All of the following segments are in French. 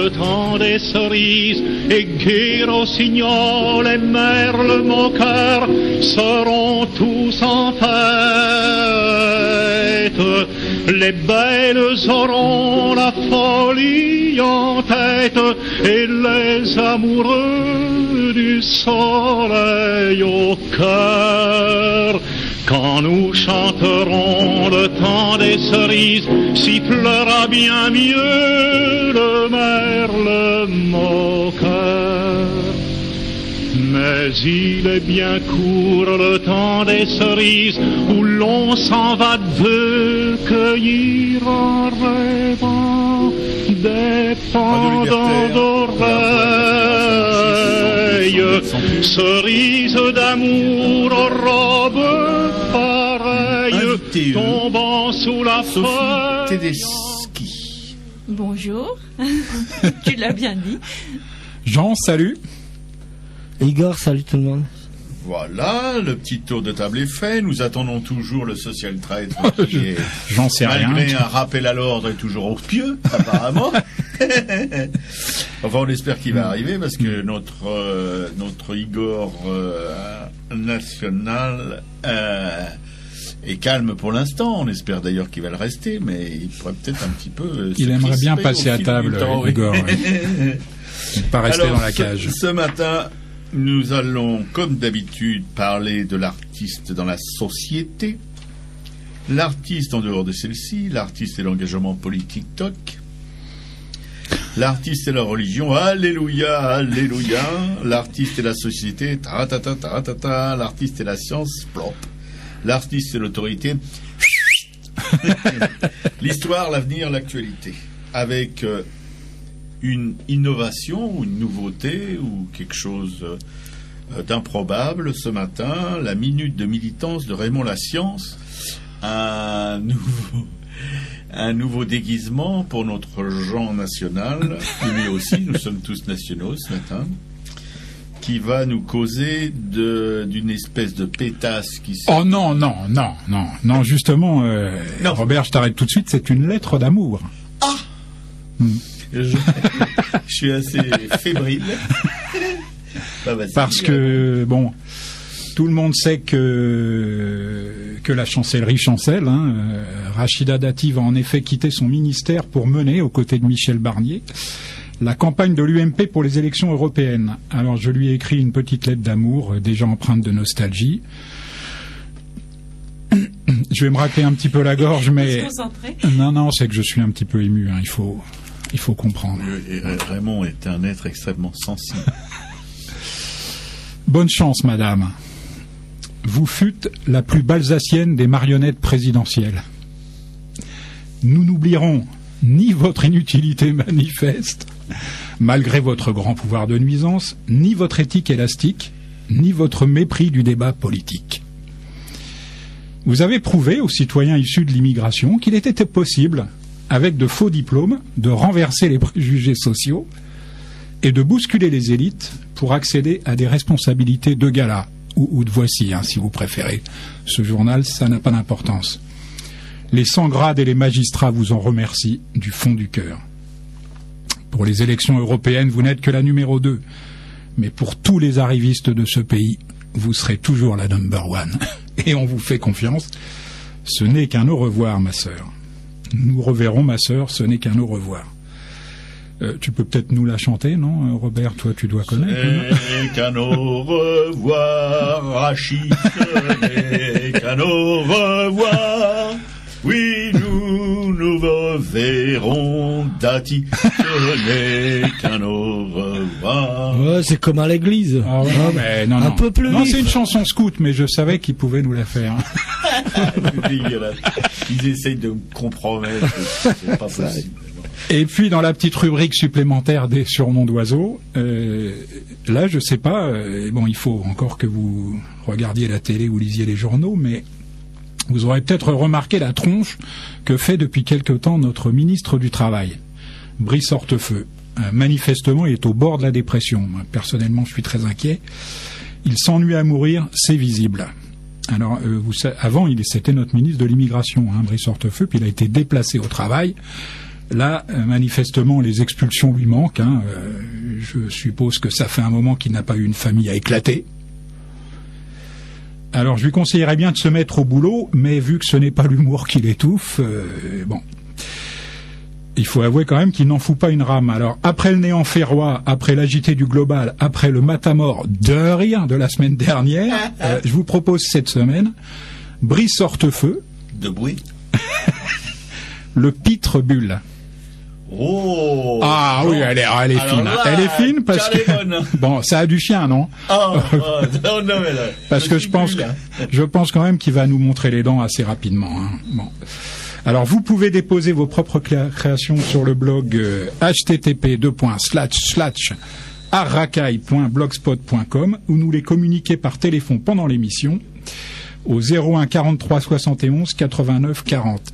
le temps des cerises, et gai rossignol et merle moqueur seront tous en fête. Les belles auront la folie en tête, et les amoureux du soleil au cœur. Quand nous chanterons le temps des cerises, sifflera bien mieux le merle moqueur. Mais il est bien court le temps des cerises, où l'on s'en va de cueillir en rêvant des pendants d'oreilles, cerises d'amour aux robes pareilles, tombant sous la feuille. Tedeschi. Bonjour, tu l'as bien dit. Jean, salut. Igor, salut tout le monde. Voilà, le petit tour de table est fait. Nous attendons toujours le social trade. J'en sais rien. Malgré un rappel à l'ordre, est toujours au pieu, apparemment. Enfin, on espère qu'il va arriver parce que notre Igor national est calme pour l'instant. On espère d'ailleurs qu'il va le rester, mais il pourrait peut-être un petit peu. Il aimerait bien passer à table, Igor. Pas rester dans la cage. Ce matin, nous allons, comme d'habitude, parler de l'artiste dans la société, l'artiste en dehors de celle-ci, l'artiste et l'engagement politique toc, l'artiste et la religion, alléluia, alléluia, l'artiste et la société, ta-ta-ta, ta-ta-ta, l'artiste et la science, plop, l'artiste et l'autorité, l'histoire, l'avenir, l'actualité, avec une innovation ou une nouveauté ou quelque chose d'improbable ce matin, la minute de militance de Raymond Lascience, un nouveau déguisement pour notre Jean national, et lui aussi, nous sommes tous nationaux ce matin, qui va nous causer d'une espèce de pétasse qui... Oh non, justement, non. Robert, je t'arrête tout de suite, c'est une lettre d'amour. Ah Je suis assez fébrile. Parce que, bon, tout le monde sait que la chancellerie chancelle. Rachida Dati va en effet quitter son ministère pour mener, aux côtés de Michel Barnier, la campagne de l'UMP pour les élections européennes. Alors je lui ai écrit une petite lettre d'amour, déjà empreinte de nostalgie. Je vais me racler un petit peu la gorge, mais... Non, c'est que je suis un petit peu ému, il faut comprendre. Raymond est un être extrêmement sensible. Bonne chance, madame. Vous fûtes la plus balsacienne des marionnettes présidentielles. Nous n'oublierons ni votre inutilité manifeste, malgré votre grand pouvoir de nuisance, ni votre éthique élastique, ni votre mépris du débat politique. Vous avez prouvé aux citoyens issus de l'immigration qu'il était possible, avec de faux diplômes, de renverser les préjugés sociaux et de bousculer les élites pour accéder à des responsabilités de gala, ou de voici, si vous préférez. Ce journal, ça n'a pas d'importance. Les 100 grades et les magistrats vous en remercient du fond du cœur. Pour les élections européennes, vous n'êtes que la numéro 2. Mais pour tous les arrivistes de ce pays, vous serez toujours la number 1. Et on vous fait confiance. Ce n'est qu'un au revoir, ma sœur. Nous reverrons, ma sœur, ce n'est qu'un au revoir. Tu peux peut-être nous la chanter, non, Robert? Toi, tu dois connaître. Ce n'est qu'un au revoir, Rachid, ce n'est qu'un au revoir. Oui, nous reverrons, Dati, ce n'est qu'un au revoir. Ouais, c'est comme à l'église. Ah ouais, mais non. Un peu plus non, vif. c'est une chanson scout, mais je savais qu'ils pouvaient nous la faire. Ils essayent de me compromettre, c'est pas possible. Et puis, dans la petite rubrique supplémentaire des surnoms d'oiseaux, là, je sais pas, bon, il faut encore que vous regardiez la télé ou lisiez les journaux, mais vous aurez peut-être remarqué la tronche que fait depuis quelque temps notre ministre du Travail, Brice Hortefeux. Manifestement, il est au bord de la dépression. Moi, personnellement, je suis très inquiet. Il s'ennuie à mourir, c'est visible. Alors, avant, c'était notre ministre de l'immigration, Brice Hortefeux, puis il a été déplacé au travail. Là, manifestement, les expulsions lui manquent. Je suppose que ça fait un moment qu'il n'a pas eu une famille à éclater. Alors, je lui conseillerais bien de se mettre au boulot, mais vu que ce n'est pas l'humour qui l'étouffe, bon... Il faut avouer quand même qu'il n'en fout pas une rame. Alors, après le néant ferrois, après l'agité du global, après le matamor de rire de la semaine dernière, je vous propose cette semaine Brice Hortefeux. De bruit. Le pitre bulle. Oh. Ah bon. Oui, elle est fine. Là, elle est fine parce que bon, ça a du chien, non? Non, mais là, parce que je pense quand même qu'il va nous montrer les dents assez rapidement. Bon. Alors, vous pouvez déposer vos propres créations sur le blog http://arracaille.blogspot.com ou nous les communiquer par téléphone pendant l'émission au 01 43 71 89 40.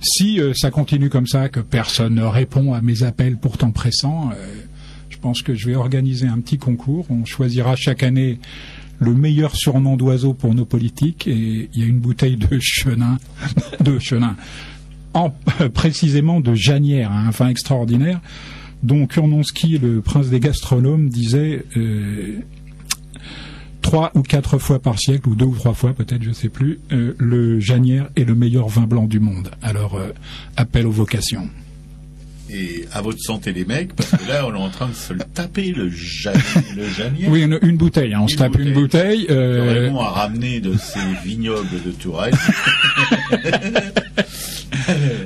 Si ça continue comme ça, que personne ne répond à mes appels pourtant pressants, je pense que je vais organiser un petit concours. On choisira chaque année le meilleur surnom d'oiseau pour nos politiques et il y a une bouteille de chenin, précisément de Janière, un vin extraordinaire, dont Kurnonski, le prince des gastronomes, disait 3 ou 4 fois par siècle, ou 2 ou 3 fois peut-être, je sais plus, le Janière est le meilleur vin blanc du monde. Alors, appel aux vocations. Et à votre santé les mecs, parce que là on est en train de se le taper le Janière. Oui, une bouteille, on se tape une bouteille. Raymond a ramené de ses vignobles de Touraine.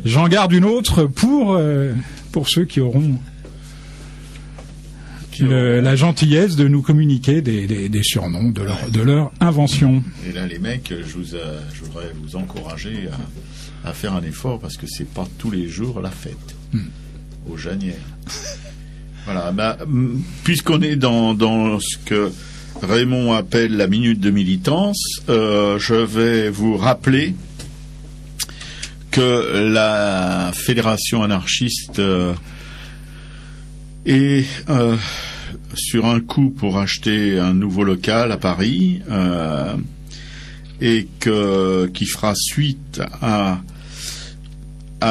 J'en garde une autre pour ceux qui auront la gentillesse de nous communiquer des surnoms de leur invention. Et là les mecs, je voudrais vous encourager à faire un effort parce que c'est pas tous les jours la fête. Au Janière. Voilà, puisqu'on est dans ce que Raymond appelle la minute de militance, je vais vous rappeler que la fédération anarchiste est sur un coup pour acheter un nouveau local à Paris et qui fera suite à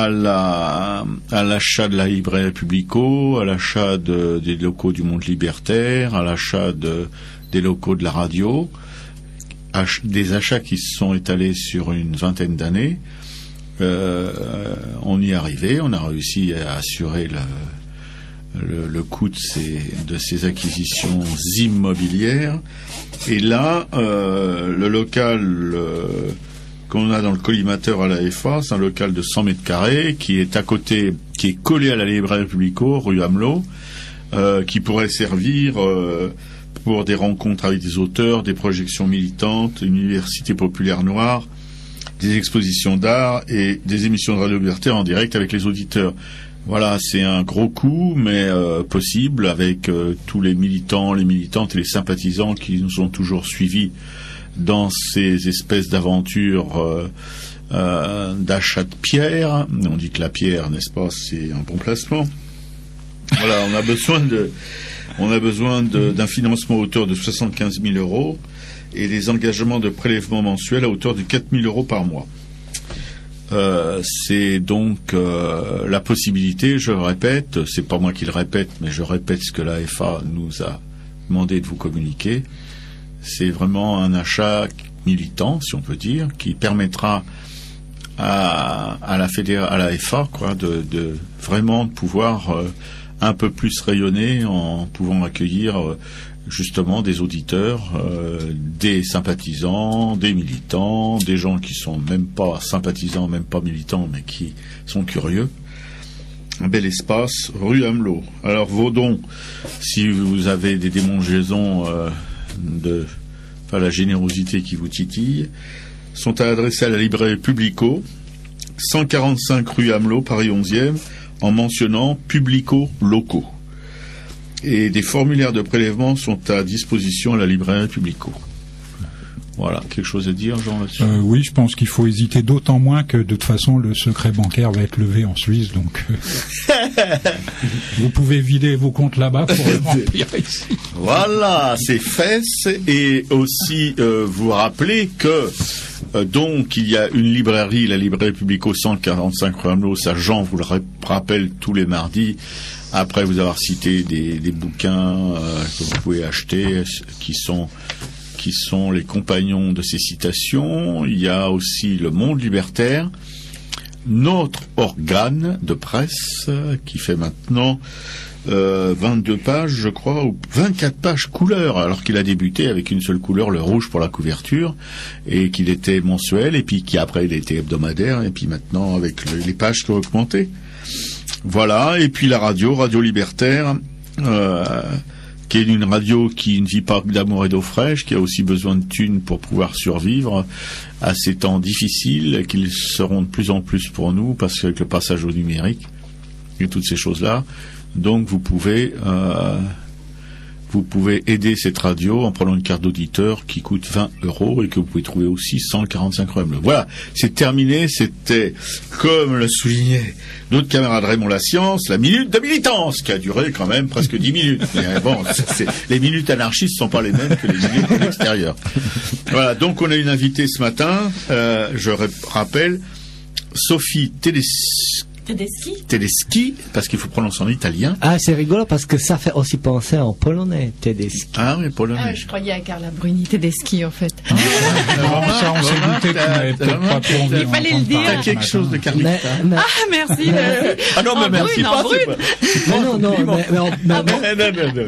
l'achat de la librairie Publico, à l'achat des locaux du Monde Libertaire, à l'achat des locaux de la radio, des achats qui se sont étalés sur une vingtaine d'années. On y est arrivé, on a réussi à assurer le coût de ces acquisitions immobilières. Et là, le local qu'on a dans le collimateur à la FA, c'est un local de 100 mètres carrés qui est à côté, qui est collé à la librairie Publico, rue Amelot, qui pourrait servir pour des rencontres avec des auteurs, des projections militantes, une université populaire noire, des expositions d'art et des émissions de radio libertaire en direct avec les auditeurs. Voilà, c'est un gros coup, mais possible avec tous les militants, les militantes et les sympathisants qui nous ont toujours suivis dans ces espèces d'aventures d'achat de pierre. On dit que la pierre, n'est-ce pas, c'est un bon placement. Voilà, on a besoin d'un financement à hauteur de 75 000 euros et des engagements de prélèvement mensuel à hauteur de 4 000 euros par mois. C'est donc la possibilité, je répète, c'est pas moi qui le répète, mais je répète ce que la FA nous a demandé de vous communiquer. C'est vraiment un achat militant, si on peut dire, qui permettra à la FA, quoi, de vraiment de pouvoir un peu plus rayonner en pouvant accueillir justement des auditeurs, des sympathisants, des militants, des gens qui sont même pas sympathisants, même pas militants, mais qui sont curieux. Un bel espace, rue Amelot. Alors vos dons, si vous avez des démangeaisons la générosité qui vous titille, sont à adresser à la librairie Publico, 145 rue Amelot, Paris 11e, en mentionnant Publico locaux. Et des formulaires de prélèvement sont à disposition à la librairie Publico. Voilà, quelque chose à dire, Jean, là-dessus? Oui, je pense qu'il faut hésiter d'autant moins que de toute façon le secret bancaire va être levé en Suisse, donc vous pouvez vider vos comptes là-bas pour le remplir ici. Voilà, c'est fait. Et aussi vous rappeler que donc il y a une librairie, la librairie Publico 145 Rue, ça Jean vous le rappelle tous les mardis, après vous avoir cité des bouquins que vous pouvez acheter, qui sont les compagnons de ces citations. Il y a aussi Le Monde Libertaire, notre organe de presse, qui fait maintenant 22 pages, je crois, ou 24 pages couleur, alors qu'il a débuté avec une seule couleur, le rouge pour la couverture, et qu'il était mensuel, et puis qui après il était hebdomadaire, et puis maintenant avec les pages qui ont augmenté. Voilà, et puis la Radio Libertaire, qui est une radio qui ne vit pas d'amour et d'eau fraîche, qui a aussi besoin de thunes pour pouvoir survivre à ces temps difficiles, qu'ils seront de plus en plus pour nous, parce qu'avec le passage au numérique et toutes ces choses-là, donc vous pouvez aider cette radio en prenant une carte d'auditeur qui coûte 20 € et que vous pouvez trouver aussi 145 €. Voilà, c'est terminé. C'était, comme le soulignait notre camarade Raymond Lascience, la minute de militance, qui a duré quand même presque 10 minutes. Mais bon, les minutes anarchistes ne sont pas les mêmes que les minutes de l'extérieur. Voilà, donc on a une invitée ce matin, je rappelle, Sophie Tedeschi, parce qu'il faut prononcer en italien. Ah, c'est rigolo parce que ça fait aussi penser en polonais, Tedeschi. Ah oui, polonais. Je croyais à Carla Bruni Tedeschi, en fait. Ça, on s'est douté qu'il n'avait peut-être pas trop envie. Il fallait le dire. T'as quelque chose de Carlita. Ah, merci. Ah non, mais merci pas. Non, Non,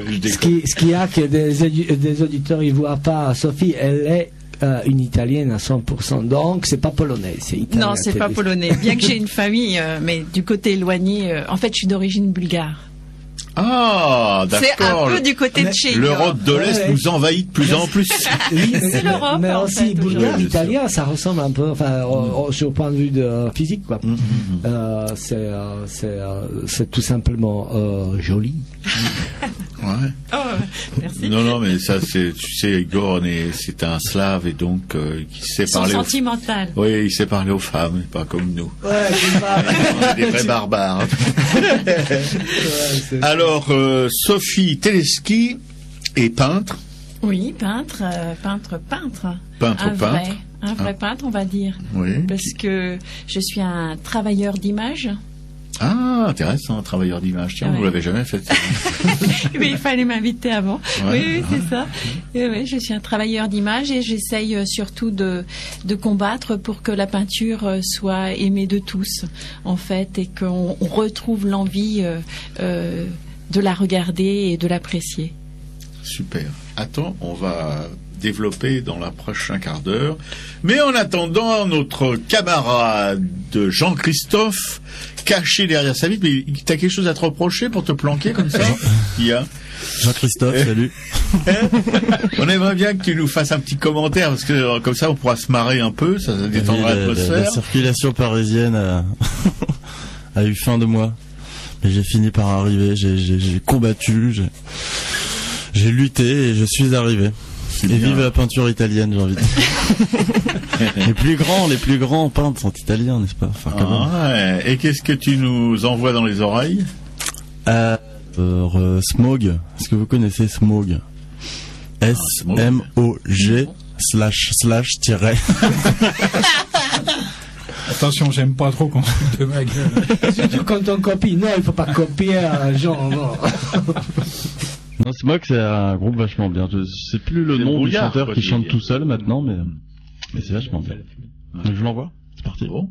je ce qu'il y a que des auditeurs ils voient pas, Sophie, elle est une italienne à 100%, donc c'est pas polonais, c'est italien. Non, c'est pas polonais. Bien que j'ai une famille, mais du côté éloigné, en fait, je suis d'origine bulgare. Ah, d'accord. C'est un peu du côté de chez l'Europe de l'Est nous envahit de plus en plus. Oui, c'est l'Europe. Mais en aussi fait, bulgare, italien, ça ressemble un peu, enfin, sur le point de vue de physique, quoi. C'est tout simplement joli. Ouais. Oh, merci. Non, mais ça, tu sais, Igor, c'est un slave et donc qui sait parler. Sentimental. Oui, il sait parler aux femmes, pas comme nous. Ouais, On est des vrais barbares. Alors, Sophie Tedeschi est peintre. Oui, peintre. Un vrai peintre, on va dire. Oui. Parce que je suis un travailleur d'image. Ah, intéressant, travailleur d'image. Tiens, vous l'avez jamais fait. Mais il fallait m'inviter avant. Ouais. Oui, c'est ça. Et oui, je suis un travailleur d'image et j'essaye surtout de combattre pour que la peinture soit aimée de tous, en fait, et qu'on retrouve l'envie de la regarder et de l'apprécier. Super. Attends, on va développer dans la prochaine quart d'heure. Mais en attendant, notre camarade Jean-Christophe, caché derrière sa vitre, mais t'as quelque chose à te reprocher pour te planquer comme ça? Il y a Jean-Christophe, salut. On aimerait bien que tu nous fasses un petit commentaire, parce que comme ça on pourra se marrer un peu, ça détendra l'atmosphère. La circulation parisienne a eu fin de moi. Mais j'ai fini par arriver, j'ai combattu, j'ai lutté et je suis arrivé. Et vive la peinture italienne, j'ai envie de dire. Les plus grands peintres sont italiens, n'est-ce pas? Enfin, ouais. Et qu'est-ce que tu nous envoies dans les oreilles? Smog. Est-ce que vous connaissez Smog? S-M-O-G / tiret. Attention, j'aime pas trop qu'on se foute de ma gueule. Surtout quand on copie. Non, il faut pas copier Jean, non. Non, Smog, c'est un groupe vachement bien. Je sais plus le nom du chanteur qui chante tout seul maintenant, mais c'est vachement bien. Donc, je l'envoie. C'est parti. Bon.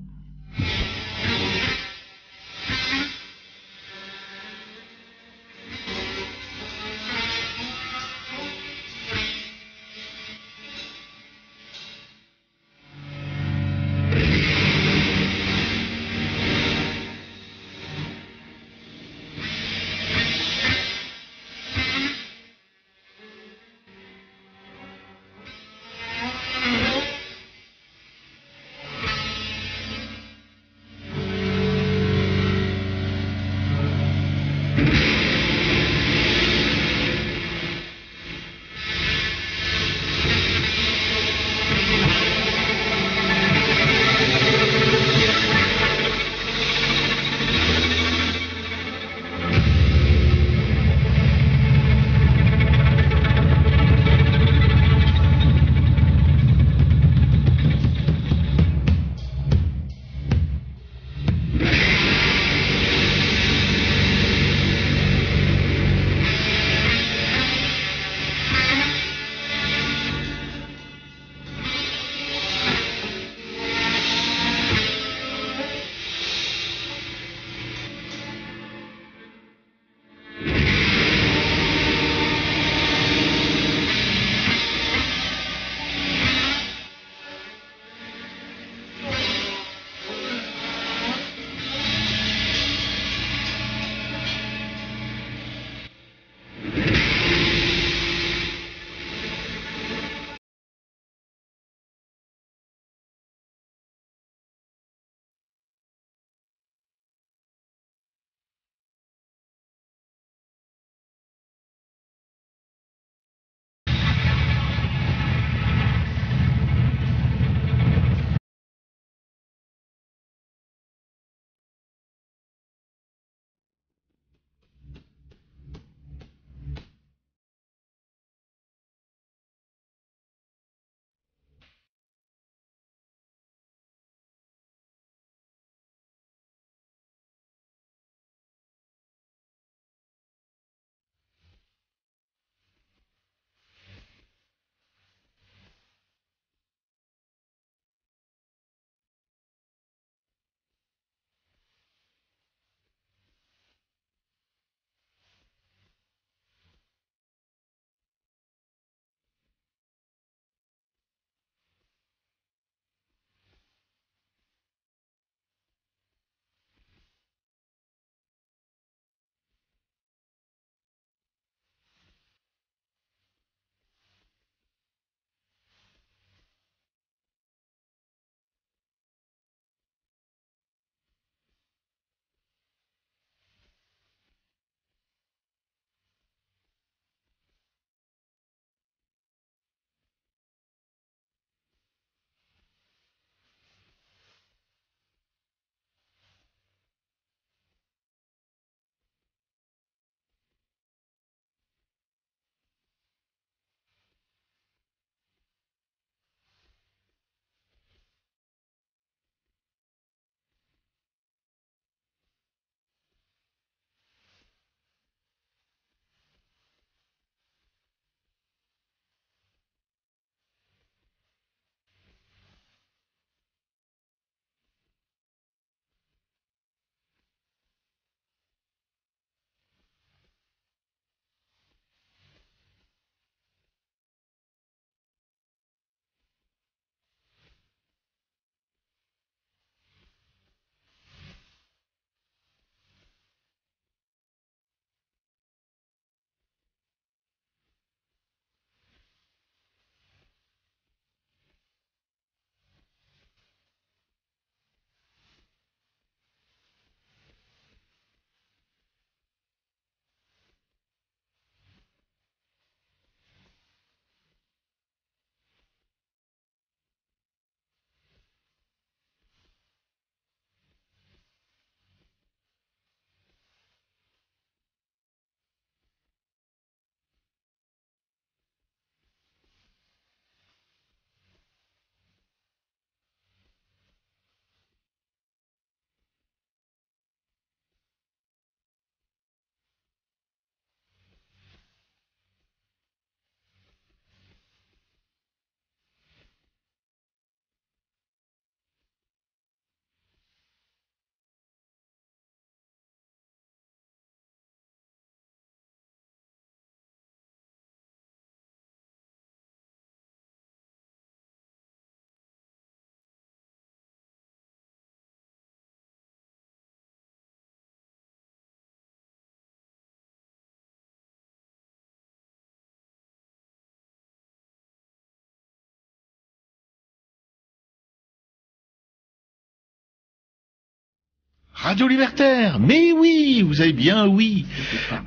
Radio Libertaire. Mais oui, vous avez bien oui.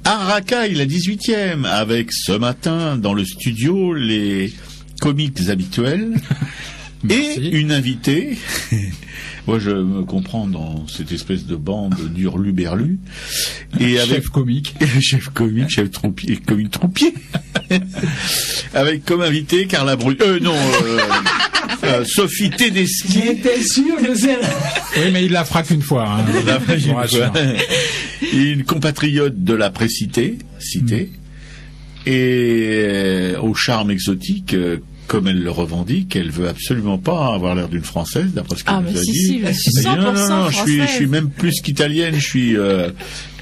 Arakaï, la 18e, avec ce matin dans le studio les comiques habituels et une invitée. Moi, je me comprends dans cette espèce de bande d'hurluberlu. Et avec chef comique, chef trompier, comique trompier. Avec comme invité Carla Sophie Tedeschi. J'étais sûr que c'est... Oui, mais il la fera qu'une fois. Hein. Il la fera qu'une fois. Et une compatriote de la précité, et au charme exotique, comme elle le revendique, elle veut absolument pas avoir l'air d'une Française, d'après ce qu'elle nous a dit. Si, je suis 100% non, française. je suis même plus qu'italienne, je suis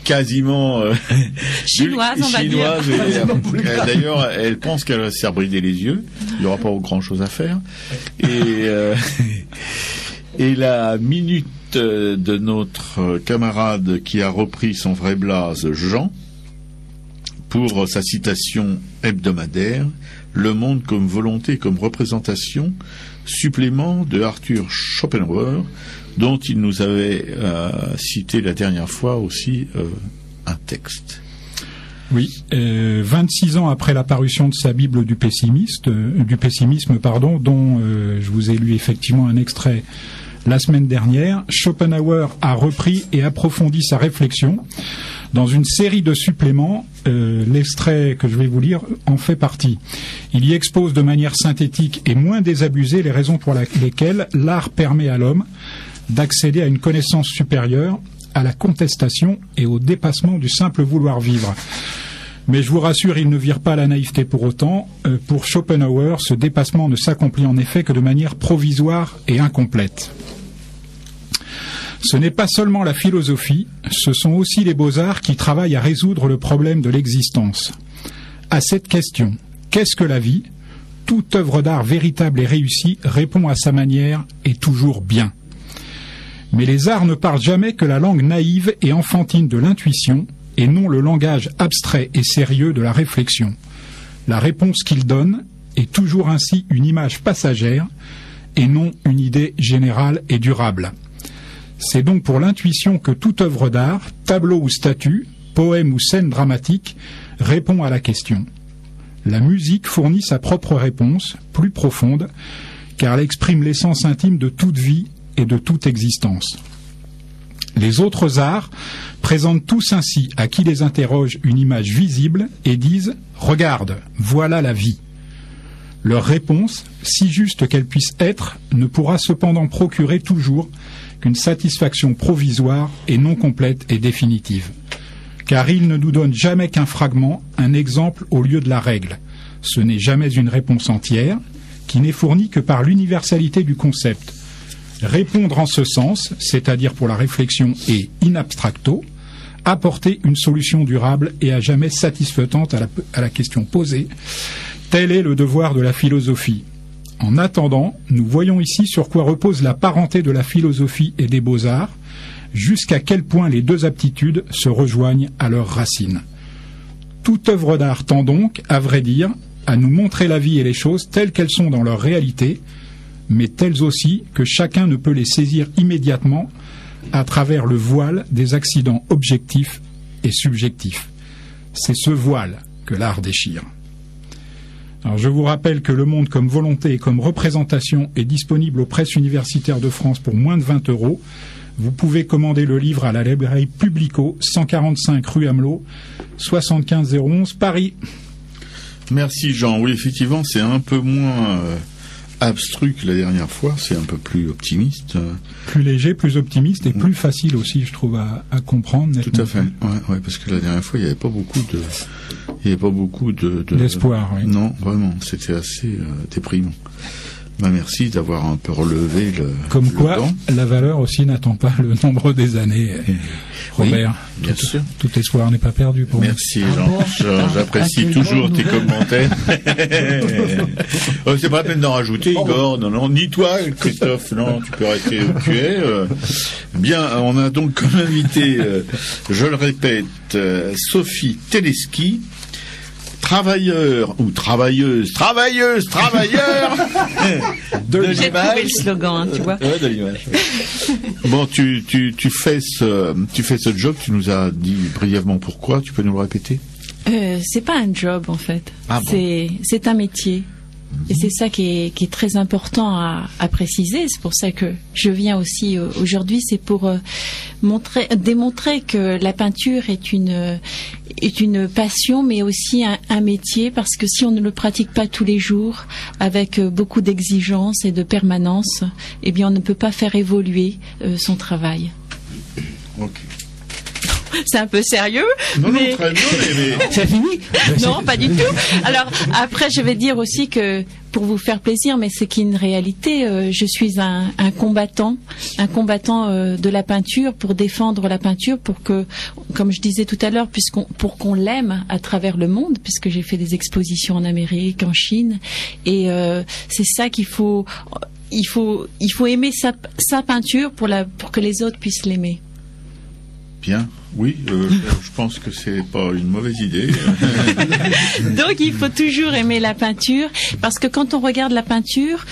quasiment chinoise, on va dire. Et, d'ailleurs, elle pense qu'elle va se faire brider les yeux. Il n'y aura pas grand chose à faire. Et la minute de notre camarade qui a repris son vrai blaze, Jean, pour sa citation hebdomadaire, Le monde comme volonté, comme représentation, supplément de Arthur Schopenhauer, dont il nous avait cité la dernière fois aussi un texte. Oui, 26 ans après la parution de sa Bible du pessimisme, dont je vous ai lu effectivement un extrait la semaine dernière, Schopenhauer a repris et approfondi sa réflexion dans une série de suppléments. L'extrait que je vais vous lire en fait partie. Il y expose de manière synthétique et moins désabusée les raisons pour lesquelles l'art permet à l'homme d'accéder à une connaissance supérieure, à la contestation et au dépassement du simple vouloir vivre. Mais je vous rassure, il ne vire pas la naïveté pour autant. Pour Schopenhauer, ce dépassement ne s'accomplit en effet que de manière provisoire et incomplète. Ce n'est pas seulement la philosophie, ce sont aussi les beaux-arts qui travaillent à résoudre le problème de l'existence. À cette question, qu'est-ce que la vie ? Toute œuvre d'art véritable et réussie répond à sa manière et toujours bien. Mais les arts ne parlent jamais que la langue naïve et enfantine de l'intuition, et non le langage abstrait et sérieux de la réflexion. La réponse qu'ils donnent est toujours ainsi une image passagère, et non une idée générale et durable. C'est donc pour l'intuition que toute œuvre d'art, tableau ou statue, poème ou scène dramatique, répond à la question. La musique fournit sa propre réponse, plus profonde, car elle exprime l'essence intime de toute vie et de toute existence. Les autres arts présentent tous ainsi à qui les interroge une image visible et disent « Regarde, voilà la vie ». Leur réponse, si juste qu'elle puisse être, ne pourra cependant procurer toujours qu'une satisfaction provisoire et non complète et définitive. Car il ne nous donne jamais qu'un fragment, un exemple au lieu de la règle. Ce n'est jamais une réponse entière, qui n'est fournie que par l'universalité du concept. Répondre en ce sens, c'est-à-dire pour la réflexion et in abstracto, apporter une solution durable et à jamais satisfaisante à la question posée, tel est le devoir de la philosophie. En attendant, nous voyons ici sur quoi repose la parenté de la philosophie et des beaux-arts, jusqu'à quel point les deux aptitudes se rejoignent à leurs racines. Toute œuvre d'art tend donc, à vrai dire, à nous montrer la vie et les choses telles qu'elles sont dans leur réalité, mais telles aussi que chacun ne peut les saisir immédiatement à travers le voile des accidents objectifs et subjectifs. C'est ce voile que l'art déchire. Alors, je vous rappelle que Le Monde comme volonté et comme représentation est disponible aux presses universitaires de France pour moins de 20 €. Vous pouvez commander le livre à la librairie Publico, 145 rue Amelot, 75 011 Paris. Merci Jean. Oui, effectivement, c'est un peu moins abstru que la dernière fois, c'est un peu plus optimiste. Plus léger, plus optimiste et plus facile aussi, je trouve, à comprendre. Nettement. Tout à fait. Ouais, parce que la dernière fois, il n'y avait pas beaucoup d'espoir. Oui. Non, vraiment, c'était assez déprimant. Bah, merci d'avoir un peu relevé le. Comme quoi, dent. La valeur aussi n'attend pas le nombre des années. Robert, oui, bien sûr. Tout espoir n'est pas perdu pour merci, Jean. J'apprécie toujours tes commentaires. C'est pas la peine d'en rajouter, Igor. Non, ni toi, Christophe. Non, tu peux rester où tu es. Bien, on a donc comme invité, je le répète, Sophie Tedeschi, travailleur ou travailleur de J'ai trouvé l'image. le slogan, hein, tu vois. Ouais, de l'image. Bon, tu fais ce job, tu nous as dit brièvement pourquoi, tu peux nous le répéter? C'est pas un job en fait. Ah bon. C'est un métier. Et c'est ça qui est très important à préciser. C'est pour ça que je viens aussi aujourd'hui. C'est pour démontrer que la peinture est une passion, mais aussi un métier. Parce que si on ne le pratique pas tous les jours, avec beaucoup d'exigences et de permanence, eh bien, on ne peut pas faire évoluer son travail. Ok. C'est un peu sérieux, Non, mais... non, très bien, mais... C'est fini? Non, pas du tout. Alors après, je vais dire aussi que pour vous faire plaisir, mais c'est qu'une réalité. Je suis un combattant de la peinture, pour défendre la peinture, pour que, comme je disais tout à l'heure, pour qu'on l'aime à travers le monde, puisque j'ai fait des expositions en Amérique, en Chine, et c'est ça qu'il faut. Il faut aimer sa peinture pour que les autres puissent l'aimer. Bien, oui, je pense que c'est pas une mauvaise idée. Donc il faut toujours aimer la peinture, parce que quand on regarde la peinture,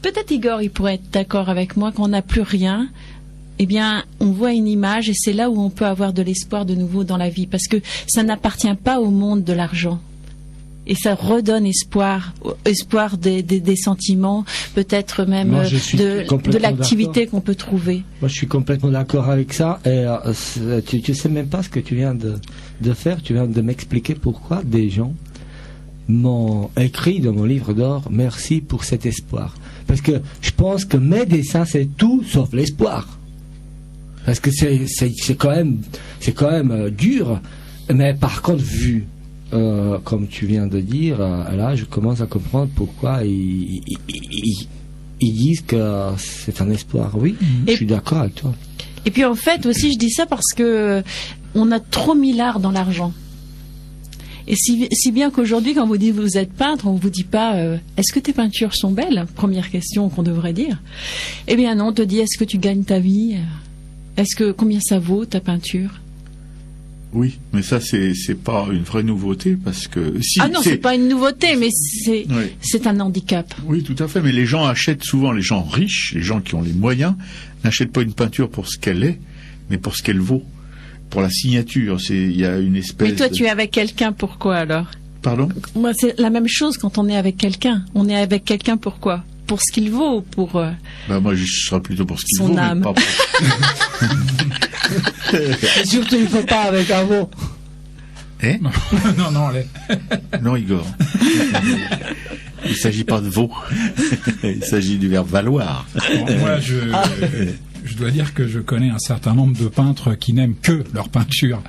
peut-être Igor il pourrait être d'accord avec moi, quand on n'a plus rien, eh bien on voit une image et c'est là où on peut avoir de l'espoir de nouveau dans la vie, parce que ça n'appartient pas au monde de l'argent. Et ça redonne espoir des sentiments, peut-être même Moi, de l'activité qu'on peut trouver. Moi, je suis complètement d'accord avec ça. Et tu sais même pas ce que tu viens de faire. Tu viens de m'expliquer pourquoi des gens m'ont écrit dans mon livre d'or: merci pour cet espoir. Parce que je pense que mes dessins, c'est tout sauf l'espoir. Parce que c'est quand même dur. Mais par contre, vu comme tu viens de dire, là, je commence à comprendre pourquoi ils disent que c'est un espoir. Oui, je suis d'accord avec toi. Et puis en fait aussi, je dis ça parce que on a trop mis l'art dans l'argent. Et si bien qu'aujourd'hui, quand vous dites vous êtes peintre, on vous dit pas est-ce que tes peintures sont belles? Première question qu'on devrait dire. Eh bien non, on te dit est-ce que tu gagnes ta vie? Combien ça vaut ta peinture? Oui, mais ça c'est pas une vraie nouveauté, parce que ah non, c'est pas une nouveauté, mais c'est un handicap. Oui, tout à fait. Mais les gens achètent souvent, les gens riches, les gens qui ont les moyens, n'achètent pas une peinture pour ce qu'elle est, mais pour ce qu'elle vaut, pour la signature. Il y a une espèce. Mais toi, tu es avec quelqu'un, pourquoi alors? Pardon? Moi, c'est la même chose quand on est avec quelqu'un. On est avec quelqu'un pourquoi? Pour ce qu'il vaut, pour. Moi, je serais plutôt pour ce qu'il vaut, son âme. mais pas pour... Et surtout, il ne faut pas avec un mot. Eh? Non, allez. Non, Igor. Il ne s'agit pas de veau. Il s'agit du verbe valoir. Bon, moi, je dois dire que je connais un certain nombre de peintres qui n'aiment que leur peinture.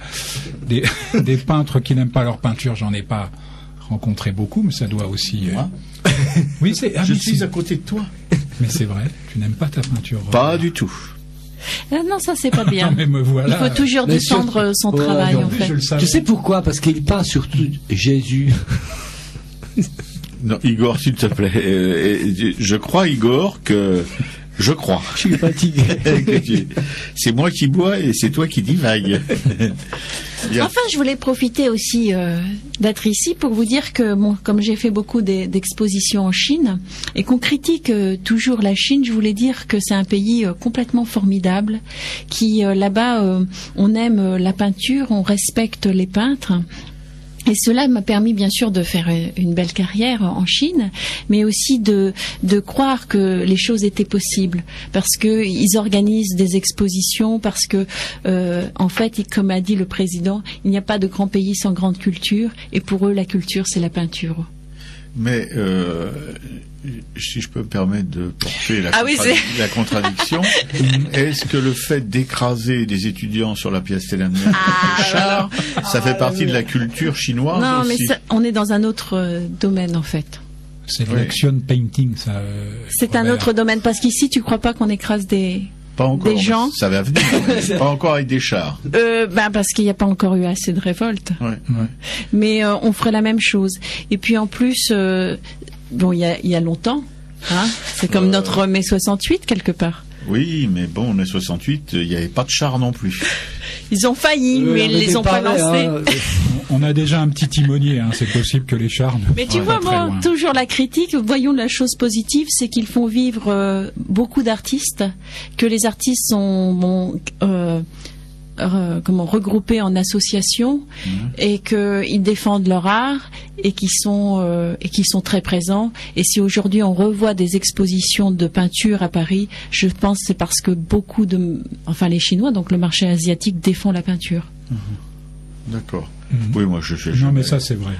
Des peintres qui n'aiment pas leur peinture, j'en ai pas rencontré beaucoup, mais ça doit aussi... Moi Oui, je suis à côté de toi. Mais c'est vrai, tu n'aimes pas ta peinture. Pas du tout. Non, ça c'est pas bien. Non, mais me voilà. Il faut toujours défendre son travail, en fait. Tu sais pourquoi? Parce qu'il peint surtout Jésus. Non, Igor, s'il te plaît. Je crois, Igor, que... Je crois. Je suis fatigué. C'est moi qui bois et c'est toi qui divague. Enfin, je voulais profiter aussi d'être ici pour vous dire que, comme j'ai fait beaucoup d'expositions en Chine et qu'on critique toujours la Chine, je voulais dire que c'est un pays complètement formidable, qui là-bas, on aime la peinture, on respecte les peintres. Et cela m'a permis bien sûr de faire une belle carrière en Chine, mais aussi de croire que les choses étaient possibles, parce que ils organisent des expositions, parce que en fait, comme a dit le président, il n'y a pas de grand pays sans grande culture, et pour eux la culture c'est la peinture. Mais si je peux me permettre de porter la contradiction, est-ce que le fait d'écraser des étudiants sur la pièce Tiananmen, ça fait partie de la culture chinoise? Non, aussi? mais on est dans un autre domaine en fait. C'est l'action painting, ça. C'est un autre domaine, parce qu'ici, tu crois pas qu'on écrase des gens? Ça va venir. Pas encore avec des chars. Parce qu'il n'y a pas encore eu assez de révolte. Ouais. Mais on ferait la même chose. Et puis en plus, il y a longtemps, hein, c'est comme notre mai 68 quelque part. Oui, mais bon, mai 68, il n'y avait pas de chars non plus. Ils ont failli, mais ils les ont pas lancés. On a déjà un petit timonier, hein, c'est possible que les chars ne Mais tu soient vois, pas très moi, loin. toujours la critique, voyons la chose positive, c'est qu'ils font vivre beaucoup d'artistes, que les artistes sont regroupés en associations et qu'ils défendent leur art et qui sont très présents. Et si aujourd'hui on revoit des expositions de peinture à Paris, je pense que c'est parce que les Chinois, donc le marché asiatique, défend la peinture. D'accord. Mhm. Oui, moi je sais Non, mais ça c'est vrai.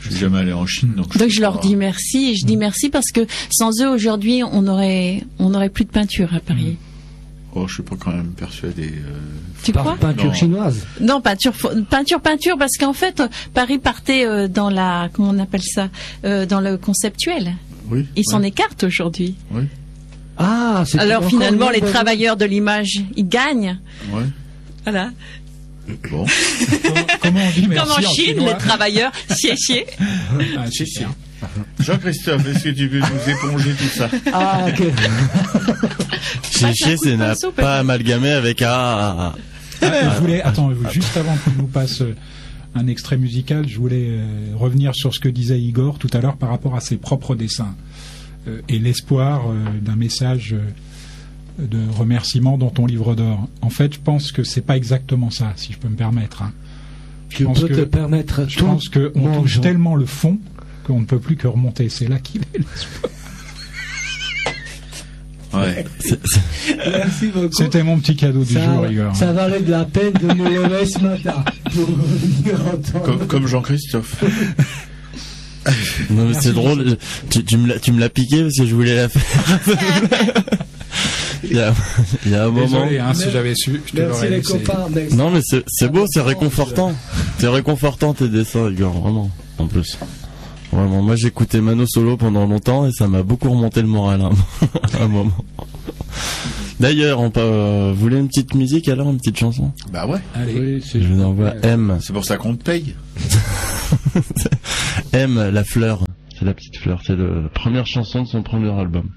Je suis jamais allé en Chine, donc Je leur dis merci, et je dis merci parce que sans eux aujourd'hui on n'aurait plus de peinture à Paris. Oh, je suis pas quand même persuadé. Tu crois? Peinture Non. chinoise. Non, peinture, parce qu'en fait, Paris partait dans la, comment on appelle ça, dans le conceptuel. Oui. Ils s'en écartent aujourd'hui. Oui. Ah, c'est Alors encore finalement, une les bonne- travailleurs de l'image, ils gagnent. Ouais. Voilà. Bon. Comment on dit merci Comme en Chine, chinois les travailleurs, sié. Ah, Si, super. Jean-Christophe, est-ce que tu peux nous éponger tout ça? Ah, ok. Chier, coup de c'est n'a pinceau, pas peut-être. amalgamé avec Je voulais, juste avant qu'on nous passe un extrait musical, je voulais revenir sur ce que disait Igor tout à l'heure par rapport à ses propres dessins et l'espoir d'un message de remerciement dans ton livre d'or. En fait, je pense que c'est pas exactement ça, si je peux me permettre. Hein. Tu pense peux que- te permettre Je tout. pense qu'on Mon touche Jean. tellement le fond qu'on ne peut plus que remonter. C'est là qu'il est l'espoir. Ouais. Merci beaucoup. C'était mon petit cadeau du jour, Igor. Ça valait de la peine de me lever ce matin pour venir entendre. Comme Jean-Christophe. Non mais Merci, c'est drôle, tu me l'as piqué parce que je voulais la faire. il y a un moment. Désolé, hein, si j'avais su, je te Merci l'aurais les laissé. copains. Merci. Non mais c'est beau, c'est réconfortant. C'est réconfortant tes dessins, Igor, vraiment. En plus. Vraiment, moi j'écoutais Mano Solo pendant longtemps et ça m'a beaucoup remonté le moral hein, à un moment. D'ailleurs, vous voulez une petite musique alors, une petite chanson? Bah ouais. Allez. Oui, c'est Je vous envoie M. C'est pour ça qu'on te paye. M, la fleur. C'est la petite fleur, c'est la première chanson de son premier album.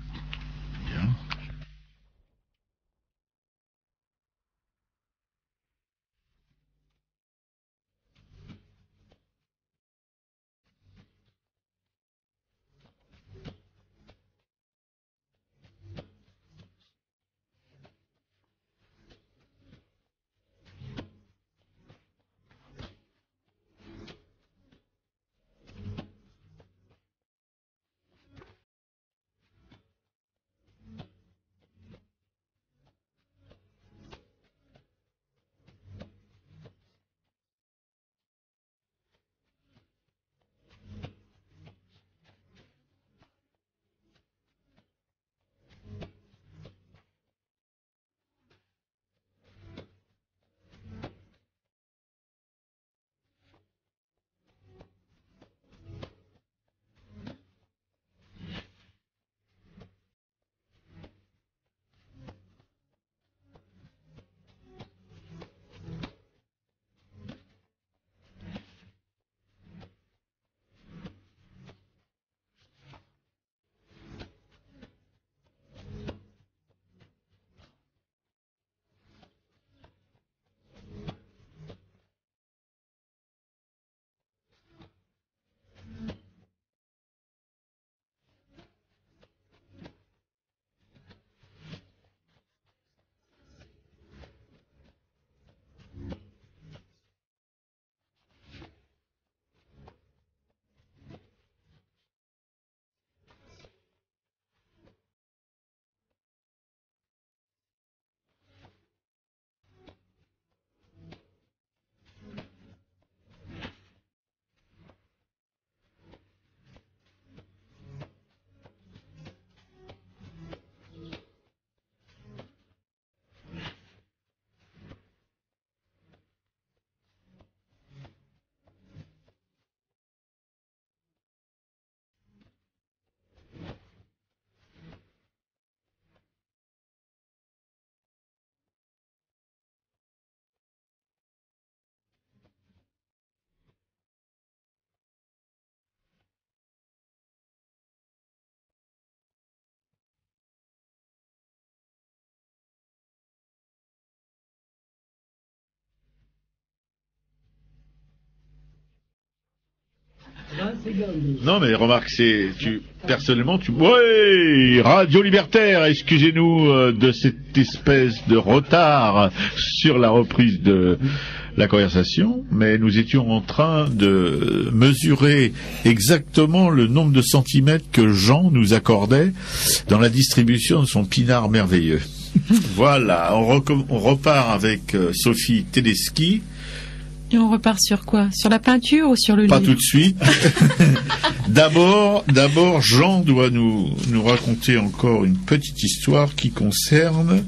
Non, mais remarque, personnellement, ouais, Radio Libertaire, excusez-nous de cette espèce de retard sur la reprise de la conversation, mais nous étions en train de mesurer exactement le nombre de centimètres que Jean nous accordait dans la distribution de son pinard merveilleux. Voilà, on repart avec Sophie Tedeschi. Et on repart sur quoi? Sur la peinture ou sur le livre? Pas tout de suite. D'abord, Jean doit nous raconter encore une petite histoire qui concerne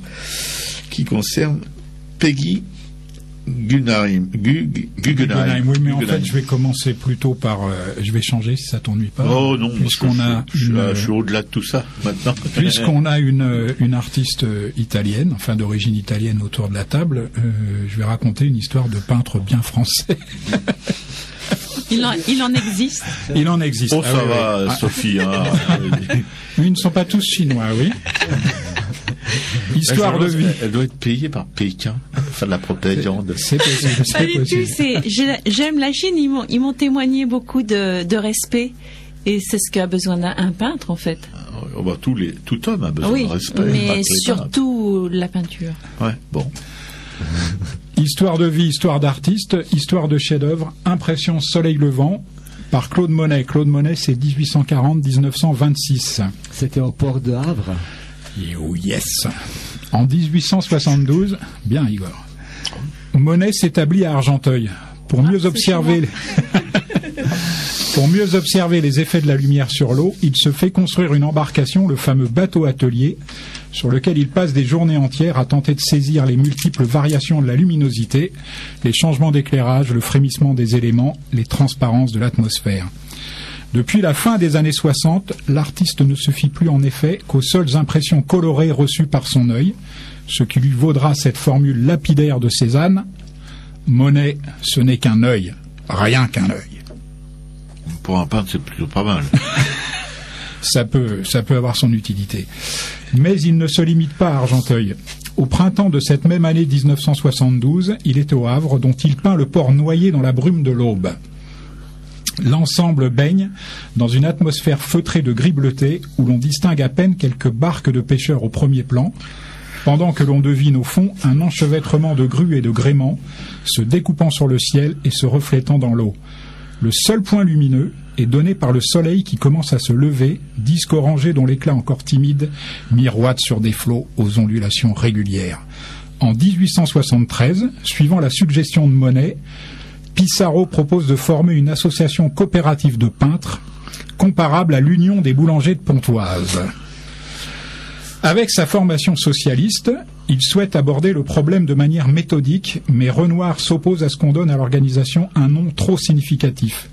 Peggy Guggenheim. Oui, mais en fait, je vais commencer plutôt par. Je vais changer si ça t'ennuie pas. Oh non, puisqu'on a. Je suis au-delà de tout ça maintenant. Puisqu'on a une artiste italienne, enfin d'origine italienne autour de la table, je vais raconter une histoire de peintre bien français. Il en existe. Il en existe. Oh, ça va, Sophie. Hein. Ils ne sont pas tous chinois, oui. Histoire de vie. Elle doit être payée par Pékin, faire de la propagande. C'est possible. Pas du tout. J'aime la Chine. Ils m'ont témoigné beaucoup de respect, et c'est ce qu'a besoin un peintre en fait. Tout homme a besoin de respect. Mais surtout la peinture. Ouais, bon. Histoire de vie, histoire d'artiste, histoire de chef-d'œuvre, impression soleil levant par Claude Monet. Claude Monet, c'est 1840-1926. C'était au port de Havre. Oh yes. En 1872, bien Igor, Monet s'établit à Argenteuil pour mieux observer les effets de la lumière sur l'eau. Il se fait construire une embarcation, le fameux bateau atelier, sur lequel il passe des journées entières à tenter de saisir les multiples variations de la luminosité, les changements d'éclairage, le frémissement des éléments, les transparences de l'atmosphère. Depuis la fin des années 60, l'artiste ne se fie plus en effet qu'aux seules impressions colorées reçues par son œil, ce qui lui vaudra cette formule lapidaire de Cézanne: Monet, ce n'est qu'un œil, rien qu'un œil. Pour un peintre, c'est plutôt pas mal. Ça peut avoir son utilité. Mais il ne se limite pas à Argenteuil. Au printemps de cette même année 1972, il est au Havre, dont il peint le port noyé dans la brume de l'aube. L'ensemble baigne dans une atmosphère feutrée de gris bleuté où l'on distingue à peine quelques barques de pêcheurs au premier plan, pendant que l'on devine au fond un enchevêtrement de grues et de gréements se découpant sur le ciel et se reflétant dans l'eau. Le seul point lumineux est donné par le soleil qui commence à se lever, disque orangé dont l'éclat encore timide miroite sur des flots aux ondulations régulières. En 1873, suivant la suggestion de Monet, Pissarro propose de former une association coopérative de peintres comparable à l'Union des boulangers de Pontoise. Avec sa formation socialiste, il souhaite aborder le problème de manière méthodique, mais Renoir s'oppose à ce qu'on donne à l'organisation un nom trop significatif.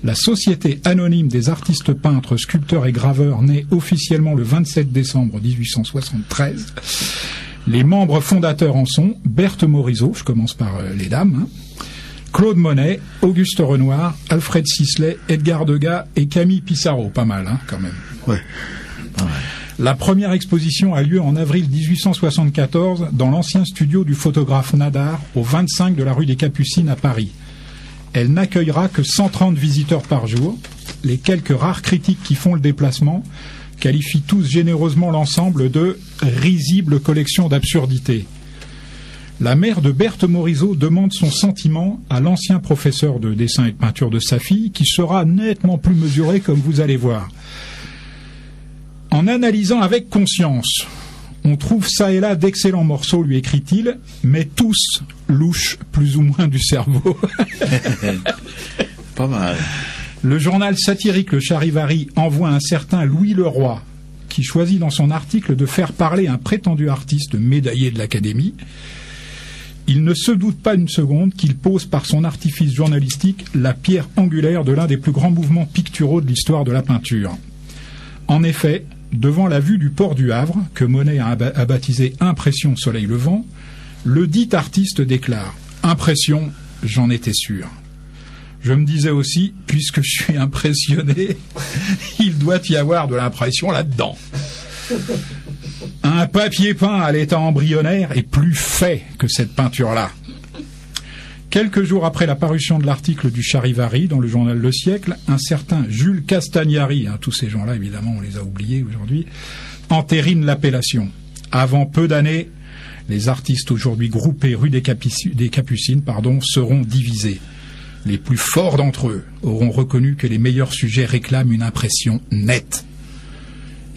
La Société anonyme des artistes peintres, sculpteurs et graveurs naît officiellement le 27 décembre 1873. Les membres fondateurs en sont Berthe Morisot, je commence par les dames, Claude Monet, Auguste Renoir, Alfred Sisley, Edgar Degas et Camille Pissarro. Pas mal, quand même. Ouais. La première exposition a lieu en avril 1874 dans l'ancien studio du photographe Nadar, au 25 de la rue des Capucines à Paris. Elle n'accueillera que 130 visiteurs par jour. Les quelques rares critiques qui font le déplacement qualifient tous généreusement l'ensemble de « risible collection d'absurdités ». La mère de Berthe Morisot demande son sentiment à l'ancien professeur de dessin et de peinture de sa fille, qui sera nettement plus mesuré, comme vous allez voir. En analysant avec conscience, on trouve ça et là d'excellents morceaux, lui écrit-il, mais tous louches plus ou moins du cerveau. Pas mal. Le journal satirique Le Charivari envoie un certain Louis Leroy, qui choisit dans son article de faire parler un prétendu artiste médaillé de l'Académie. Il ne se doute pas une seconde qu'il pose par son artifice journalistique la pierre angulaire de l'un des plus grands mouvements picturaux de l'histoire de la peinture. En effet, devant la vue du port du Havre, que Monet a baptisé Impression soleil levant, le dit artiste déclare « Impression, j'en étais sûr ». Je me disais aussi, puisque je suis impressionné, il doit y avoir de l'impression là-dedans. Un papier peint à l'état embryonnaire est plus fait que cette peinture-là. Quelques jours après la parution de l'article du Charivari dans le journal Le Siècle, un certain Jules Castagnari, tous ces gens-là évidemment on les a oubliés aujourd'hui, entérine l'appellation. Avant peu d'années, les artistes aujourd'hui groupés rue des Capucines seront divisés. Les plus forts d'entre eux auront reconnu que les meilleurs sujets réclament une impression nette.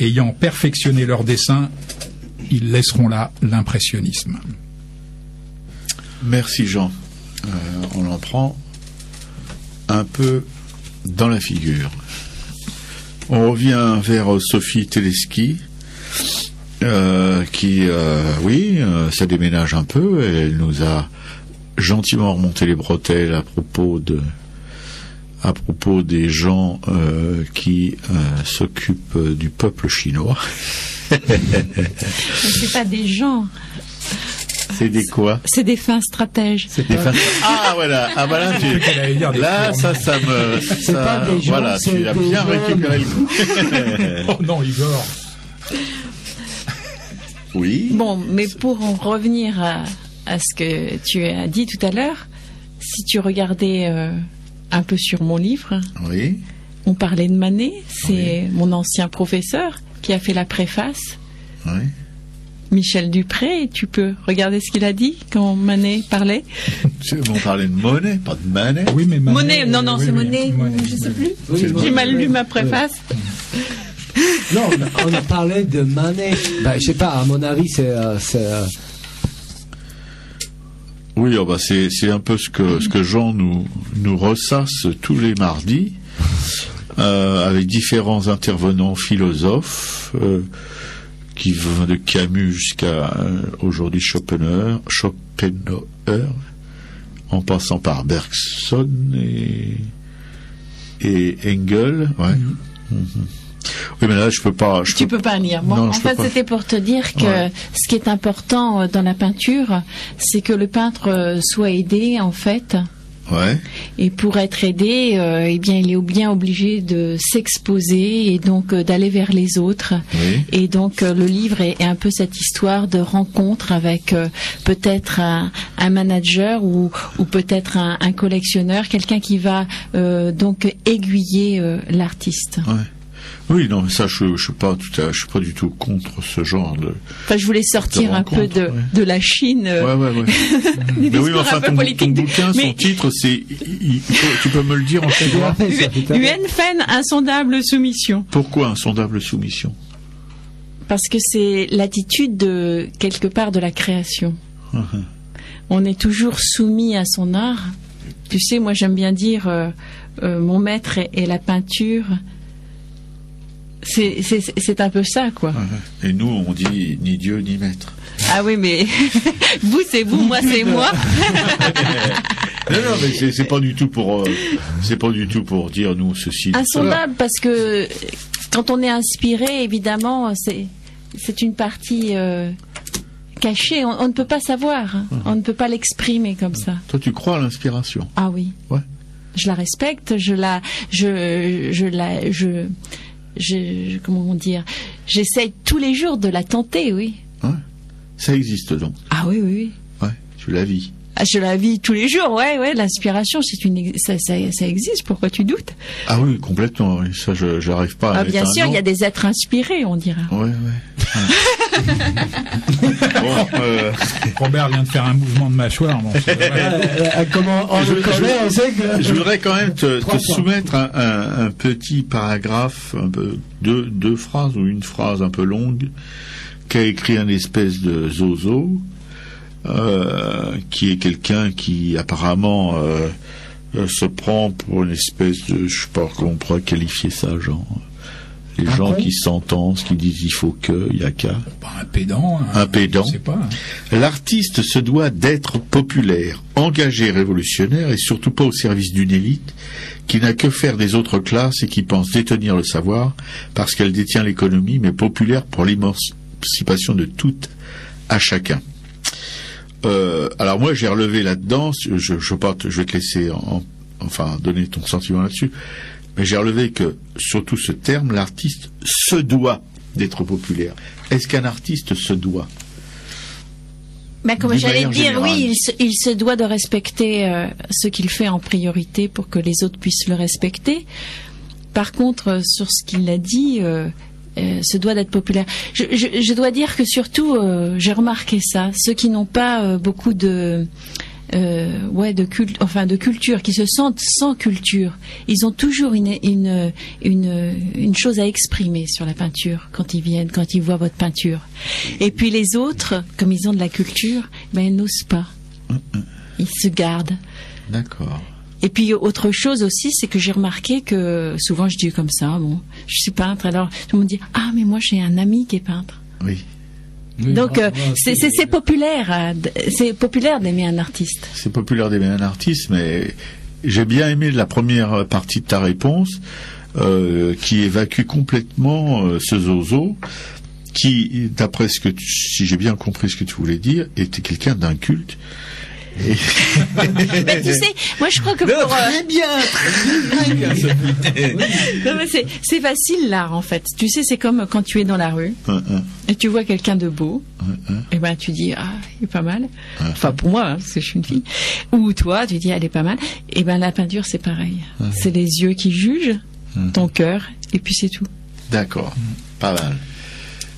Ayant perfectionné leur dessin, ils laisseront là l'impressionnisme. Merci Jean. On en prend un peu dans la figure. On revient vers Sophie Teleski, qui, ça déménage un peu. Elle nous a gentiment remonté les bretelles à propos des gens qui s'occupent du peuple chinois. C'est pas des gens. C'est des quoi? C'est des fins stratèges. Ah voilà, là ça me, voilà, tu as bien récupéré le coup. Oh non, Igor. Oui. Bon, mais pour en revenir à ce que tu as dit tout à l'heure, si tu regardais un peu sur mon livre, oui. On parlait de Manet, c'est mon ancien professeur qui a fait la préface. Oui. Michel Dupré, tu peux regarder ce qu'il a dit quand Manet parlait. On parlait de Monet, pas de Manet. Oui, mais Monet, non, oui, c'est oui, Monet, je sais plus. Oui, J'ai mal lu ma préface. Non, on a parlé de Manet. Je sais pas, à mon avis, c'est Oui, c'est un peu ce que Jean nous ressasse tous les mardis, avec différents intervenants philosophes, qui vont de Camus jusqu'à aujourd'hui Schopenhauer, en passant par Bergson et Engels. Ouais. Oui, mais là, je peux pas. Tu peux pas lire. Bon, non, en fait, c'était pour te dire que ce qui est important dans la peinture, c'est que le peintre soit aidé, en fait. Ouais. Et pour être aidé, eh bien, il est bien obligé de s'exposer et donc d'aller vers les autres. Oui. Et donc, le livre est un peu cette histoire de rencontre avec peut-être un manager ou peut-être un collectionneur, quelqu'un qui va donc aiguiller l'artiste. Ouais. Oui, non, mais ça, je suis pas du tout contre ce genre de. Enfin, je voulais sortir un peu de la Chine. Ouais. Mais oui, mais enfin, ton bouquin, son titre, c'est. Tu peux me le dire en chinois? Yuan Fen, insondable soumission. Pourquoi insondable soumission? Parce que c'est l'attitude de quelque part de la création. On est toujours soumis à son art. Tu sais, moi, j'aime bien dire, mon maître est la peinture. C'est un peu ça, quoi. Et nous, on dit ni Dieu ni maître. Ah oui, mais vous, c'est vous, moi, c'est moi. Non, mais c'est pas du tout pour dire nous ceci. Insondable, parce que quand on est inspiré, évidemment, c'est une partie cachée. On ne peut pas savoir. On ne peut pas l'exprimer comme ça. Toi, tu crois à l'inspiration? Ah oui. Ouais. Je la respecte. Comment dire, j'essaye tous les jours de la tenter, oui. Ouais. Ça existe donc. Ah oui. Ouais, tu la vis. Ah, je la vis tous les jours, ouais. L'inspiration, ça existe. Pourquoi tu doutes? Ah oui, complètement. Ça, j'arrive pas. À bien sûr, il y a des êtres inspirés, on dira. Ouais. Robert vient de faire un mouvement de mâchoire. Bon, comment on le connaît, on sait que... Je voudrais quand même te soumettre un petit paragraphe, un peu deux phrases ou une phrase un peu longue, qu'a écrit un espèce de zozo, qui est quelqu'un qui apparemment se prend pour une espèce de, je sais pas comment on pourrait qualifier ça, genre les gens qui s'entendent, qui disent il faut que, il y a qu'à. Un pédant. Un pédant. Je sais pas. L'artiste se doit d'être populaire, engagé, révolutionnaire et surtout pas au service d'une élite qui n'a que faire des autres classes et qui pense détenir le savoir parce qu'elle détient l'économie, mais populaire pour l'émancipation de tout à chacun. Alors moi j'ai relevé là-dedans, je vais te laisser donner ton sentiment là-dessus, mais j'ai relevé que surtout ce terme, l'artiste se doit d'être populaire. Est-ce qu'un artiste se doit? Mais comme d'une j'allais manière dire, générale. oui, il se doit de respecter ce qu'il fait en priorité pour que les autres puissent le respecter. Par contre, sur ce qu'il a dit, se doit d'être populaire. Je dois dire que surtout, j'ai remarqué ça, ceux qui n'ont pas beaucoup de culture, qui se sentent sans culture, ils ont toujours une chose à exprimer sur la peinture quand ils voient votre peinture. Et puis les autres, comme ils ont de la culture, ils n'osent pas. Ils se gardent. D'accord. Et puis autre chose aussi, c'est que j'ai remarqué que souvent je dis comme ça, bon, je suis peintre, alors tout le monde dit ah mais moi j'ai un ami qui est peintre. Oui. Donc c'est populaire, d'aimer un artiste. C'est populaire d'aimer un artiste, mais j'ai bien aimé la première partie de ta réponse qui évacue complètement ce zozo qui, d'après si j'ai bien compris ce que tu voulais dire, était quelqu'un d'inculte. Mais tu sais, moi je crois que très bien. Non, mais c'est facile l'art en fait. Tu sais, c'est comme quand tu es dans la rue et tu vois quelqu'un de beau, et ben tu dis ah il est pas mal. Enfin pour moi parce que je suis une fille. Ou toi tu dis elle est pas mal. Et ben la peinture c'est pareil. C'est les yeux qui jugent, ton cœur et puis c'est tout. D'accord, pas mal.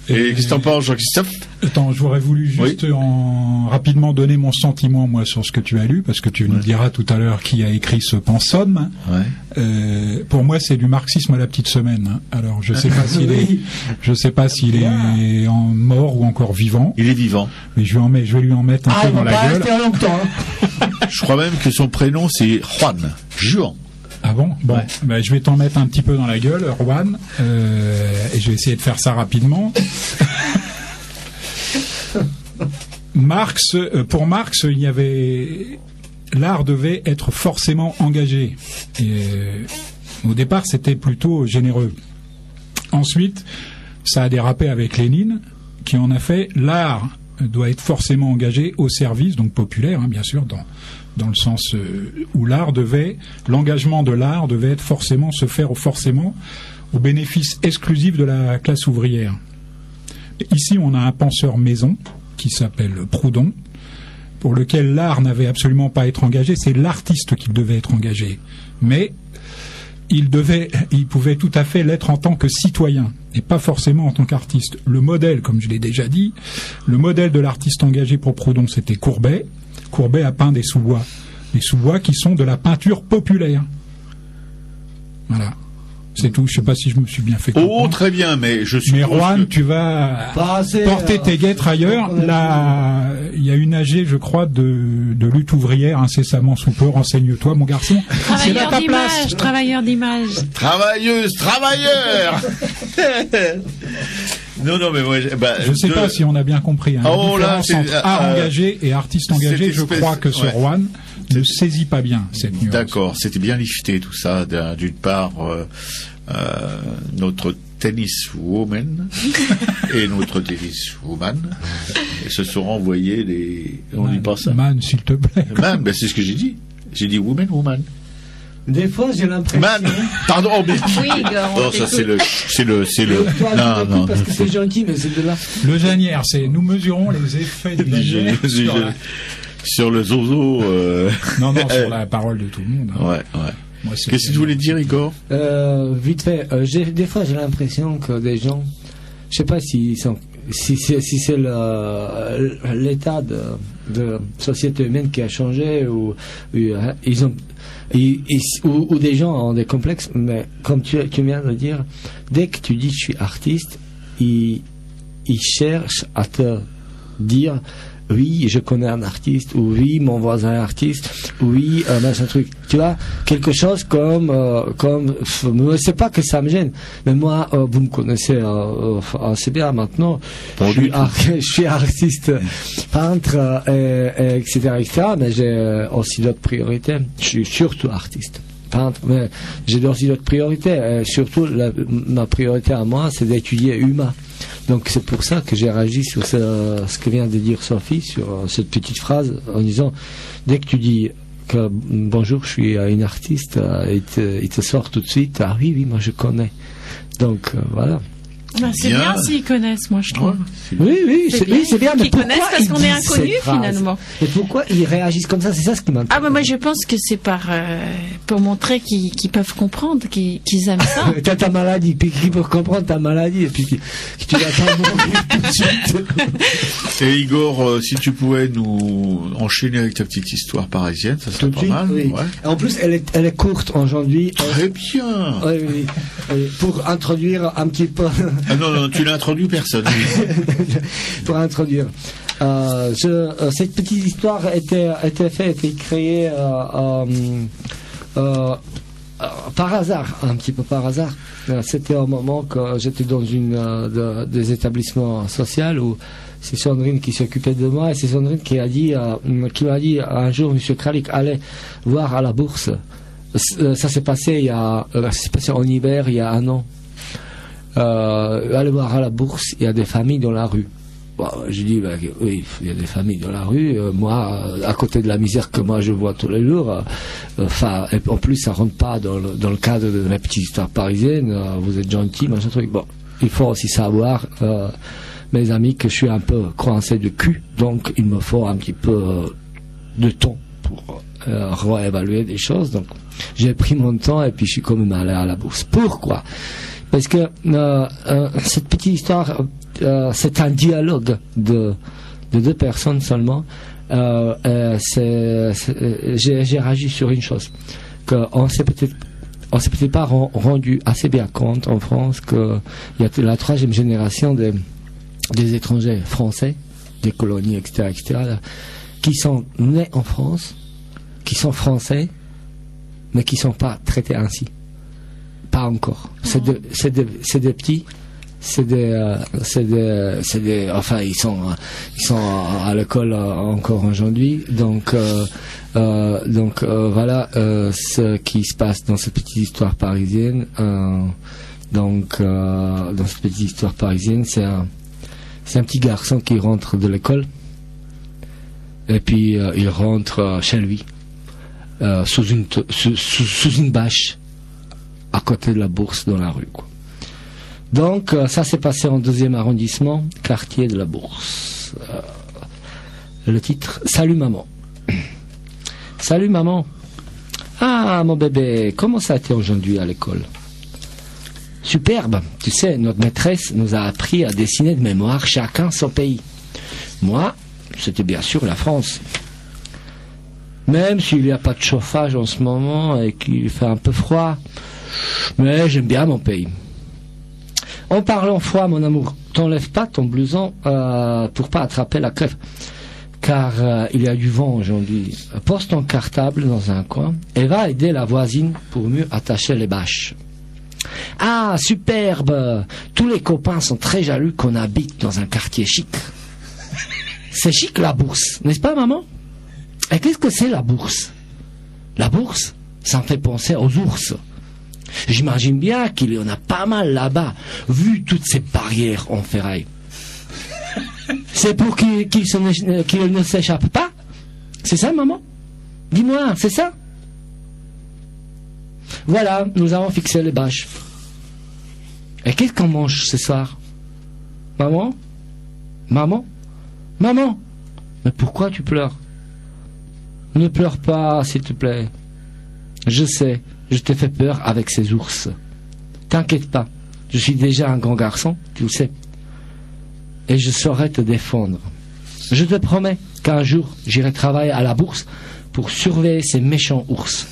Et qu'est-ce que t'en penses, Jean-Christophe? Attends, j'aurais voulu juste rapidement donner mon sentiment, moi, sur ce que tu as lu, parce que tu nous diras tout à l'heure qui a écrit ce pensum. Pour moi, c'est du marxisme à la petite semaine. Hein. Alors, je sais pas s'il est en mort ou encore vivant. Il est vivant. Mais je vais lui en mettre un peu dans la gueule. Longtemps, hein. Je crois même que son prénom, c'est Juan. Juan. Ah bon? Bon, je vais t'en mettre un petit peu dans la gueule, Juan, et je vais essayer de faire ça rapidement. Pour Marx, l'art devait être forcément engagé. Et, au départ, c'était plutôt généreux. Ensuite, ça a dérapé avec Lénine, qui en a fait l'art doit être forcément engagé au service, donc populaire, hein, bien sûr, dans le sens où l'engagement de l'art devait être se faire forcément au bénéfice exclusif de la classe ouvrière. Ici, on a un penseur maison qui s'appelle Proudhon, pour lequel l'art n'avait absolument pas à être engagé, c'est l'artiste qui devait être engagé. Mais il pouvait tout à fait l'être en tant que citoyen, et pas forcément en tant qu'artiste. Le modèle, comme je l'ai déjà dit, le modèle de l'artiste engagé pour Proudhon, c'était Courbet. Courbet a peint des sous-bois. Des sous-bois qui sont de la peinture populaire. Voilà. C'est tout. Je sais pas si je me suis bien fait comprendre. Oh, très bien, mais je suis... Mais Juan, tu vas porter tes guêtres ailleurs. Là, il y a une AG, je crois, de lutte ouvrière incessamment sous peu. Renseigne-toi, mon garçon. C'est là ta place. Travailleur d'image. Travailleuse, travailleur. Non, mais moi, je sais pas si on a bien compris. Hein. La différence entre art engagé et artiste engagé, je crois que ce Juan ne saisit pas bien cette nuance. D'accord, c'était bien lifté tout ça. D'une part, notre tennis woman et notre tennis woman et se sont renvoyés on dit pas ça. Man, s'il te plaît. Man, c'est ce que j'ai dit. J'ai dit woman. Des fois, j'ai l'impression. Man, pardon. Oh, oui, non, ça c'est le. Non, parce que c'est gentil, mais c'est de là. Le Janière, nous mesurons les effets du Janière sur le zozo. Non, sur la parole de tout le monde. Hein. Ouais. Qu'est-ce que tu voulais dire, Igor? Vite fait. Des fois, j'ai l'impression que des gens, je sais pas si c'est l'état de société humaine qui a changé ou ou des gens ont des complexes, mais comme tu viens de le dire, dès que tu dis je suis artiste, ils cherchent à te dire oui, je connais un artiste, ou oui, mon voisin est artiste, ou oui, machin truc. Tu vois, quelque chose comme, c'est pas que ça me gêne, mais moi, vous me connaissez assez bien maintenant. Je suis artiste, peintre, etc., mais j'ai aussi d'autres priorités. Je suis surtout artiste. Peintre, mais j'ai aussi d'autres priorités. Surtout, ma priorité à moi, c'est d'étudier humain. Donc c'est pour ça que j'ai réagi sur ce que vient de dire Sophie, sur cette petite phrase, en disant, dès que tu dis que bonjour, je suis une artiste, il te sort tout de suite, ah oui, moi je connais. Donc voilà. C'est bien s'ils connaissent, moi je trouve. Ouais, Oui, c'est bien. Mais Qu'ils connaissent parce qu'on est inconnus finalement. Et pourquoi ils réagissent comme ça? C'est ça ce qui m'intéresse. Ah bah moi je pense que c'est pour montrer qu'ils peuvent comprendre, qu'ils aiment ça. T'as ta maladie, puis qu'ils peuvent comprendre ta maladie, et puis que tu vas pas mourir tout de suite. Et Igor, si tu pouvais nous enchaîner avec ta petite histoire parisienne, ça serait pas mal. Oui. Ouais. En plus, elle est courte aujourd'hui. Très bien. Oui. Pour introduire un petit peu. Ah non, tu n'as introduit personne. Pour introduire. Cette petite histoire était créée par hasard, un petit peu par hasard. C'était un moment que j'étais dans des établissements sociaux où c'est Sandrine qui s'occupait de moi, et c'est Sandrine qui m'a dit un jour, Monsieur Kralik, allez voir à la bourse. Ça s'est passé en hiver, il y a un an. Allez voir à la bourse, il y a des familles dans la rue. Bon, je dis, oui, il y a des familles dans la rue. Moi, à côté de la misère que moi je vois tous les jours, en plus, ça rentre pas dans le cadre de mes petites histoires parisiennes. Vous êtes gentils, machin truc. Bon, il faut aussi savoir, mes amis, que je suis un peu coincé de cul, donc il me faut un petit peu de temps pour réévaluer des choses. Donc, j'ai pris mon temps et puis je suis quand même allé à la bourse. Pourquoi? Parce que cette petite histoire, c'est un dialogue de deux personnes seulement. J'ai réagi sur une chose, qu'on s'est peut-être pas rendu assez bien compte en France qu'il y a la troisième génération des étrangers français, des colonies, etc., qui sont nés en France, qui sont français, mais qui sont pas traités ainsi. Pas encore. C'est des petits. Enfin, ils sont à l'école encore aujourd'hui. Donc voilà ce qui se passe dans cette petite histoire parisienne. Dans cette petite histoire parisienne, c'est un petit garçon qui rentre de l'école. Et puis il rentre chez lui sous une bâche à côté de la bourse dans la rue, quoi. Donc ça s'est passé en 2e arrondissement, quartier de la Bourse. Le titre, Salut maman. Salut maman. Ah mon bébé, comment ça a été aujourd'hui à l'école? Superbe. Tu sais, notre maîtresse nous a appris à dessiner de mémoire chacun son pays. Moi, c'était bien sûr la France. Même s'il n'y a pas de chauffage en ce moment et qu'il fait un peu froid, mais j'aime bien mon pays. En parlant froid, mon amour, t'enlèves pas ton blouson pour pas attraper la crève, car il y a du vent aujourd'hui. Pose ton cartable dans un coin et va aider la voisine pour mieux attacher les bâches. Ah, superbe! Tous les copains sont très jaloux qu'on habite dans un quartier chic. C'est chic la bourse, n'est-ce pas maman? Et qu'est-ce que c'est la bourse? La bourse, ça me fait penser aux ours. J'imagine bien qu'il y en a pas mal là-bas, vu toutes ces barrières en ferraille. C'est pour qu'il ne s'échappe pas? C'est ça, maman? Dis-moi, c'est ça? Voilà, nous avons fixé les bâches. Et qu'est-ce qu'on mange ce soir? Maman? Maman? Maman? Mais pourquoi tu pleures? Ne pleure pas, s'il te plaît. Je sais, je t'ai fait peur avec ces ours. T'inquiète pas, je suis déjà un grand garçon, tu le sais. Et je saurai te défendre. Je te promets qu'un jour, j'irai travailler à la bourse pour surveiller ces méchants ours.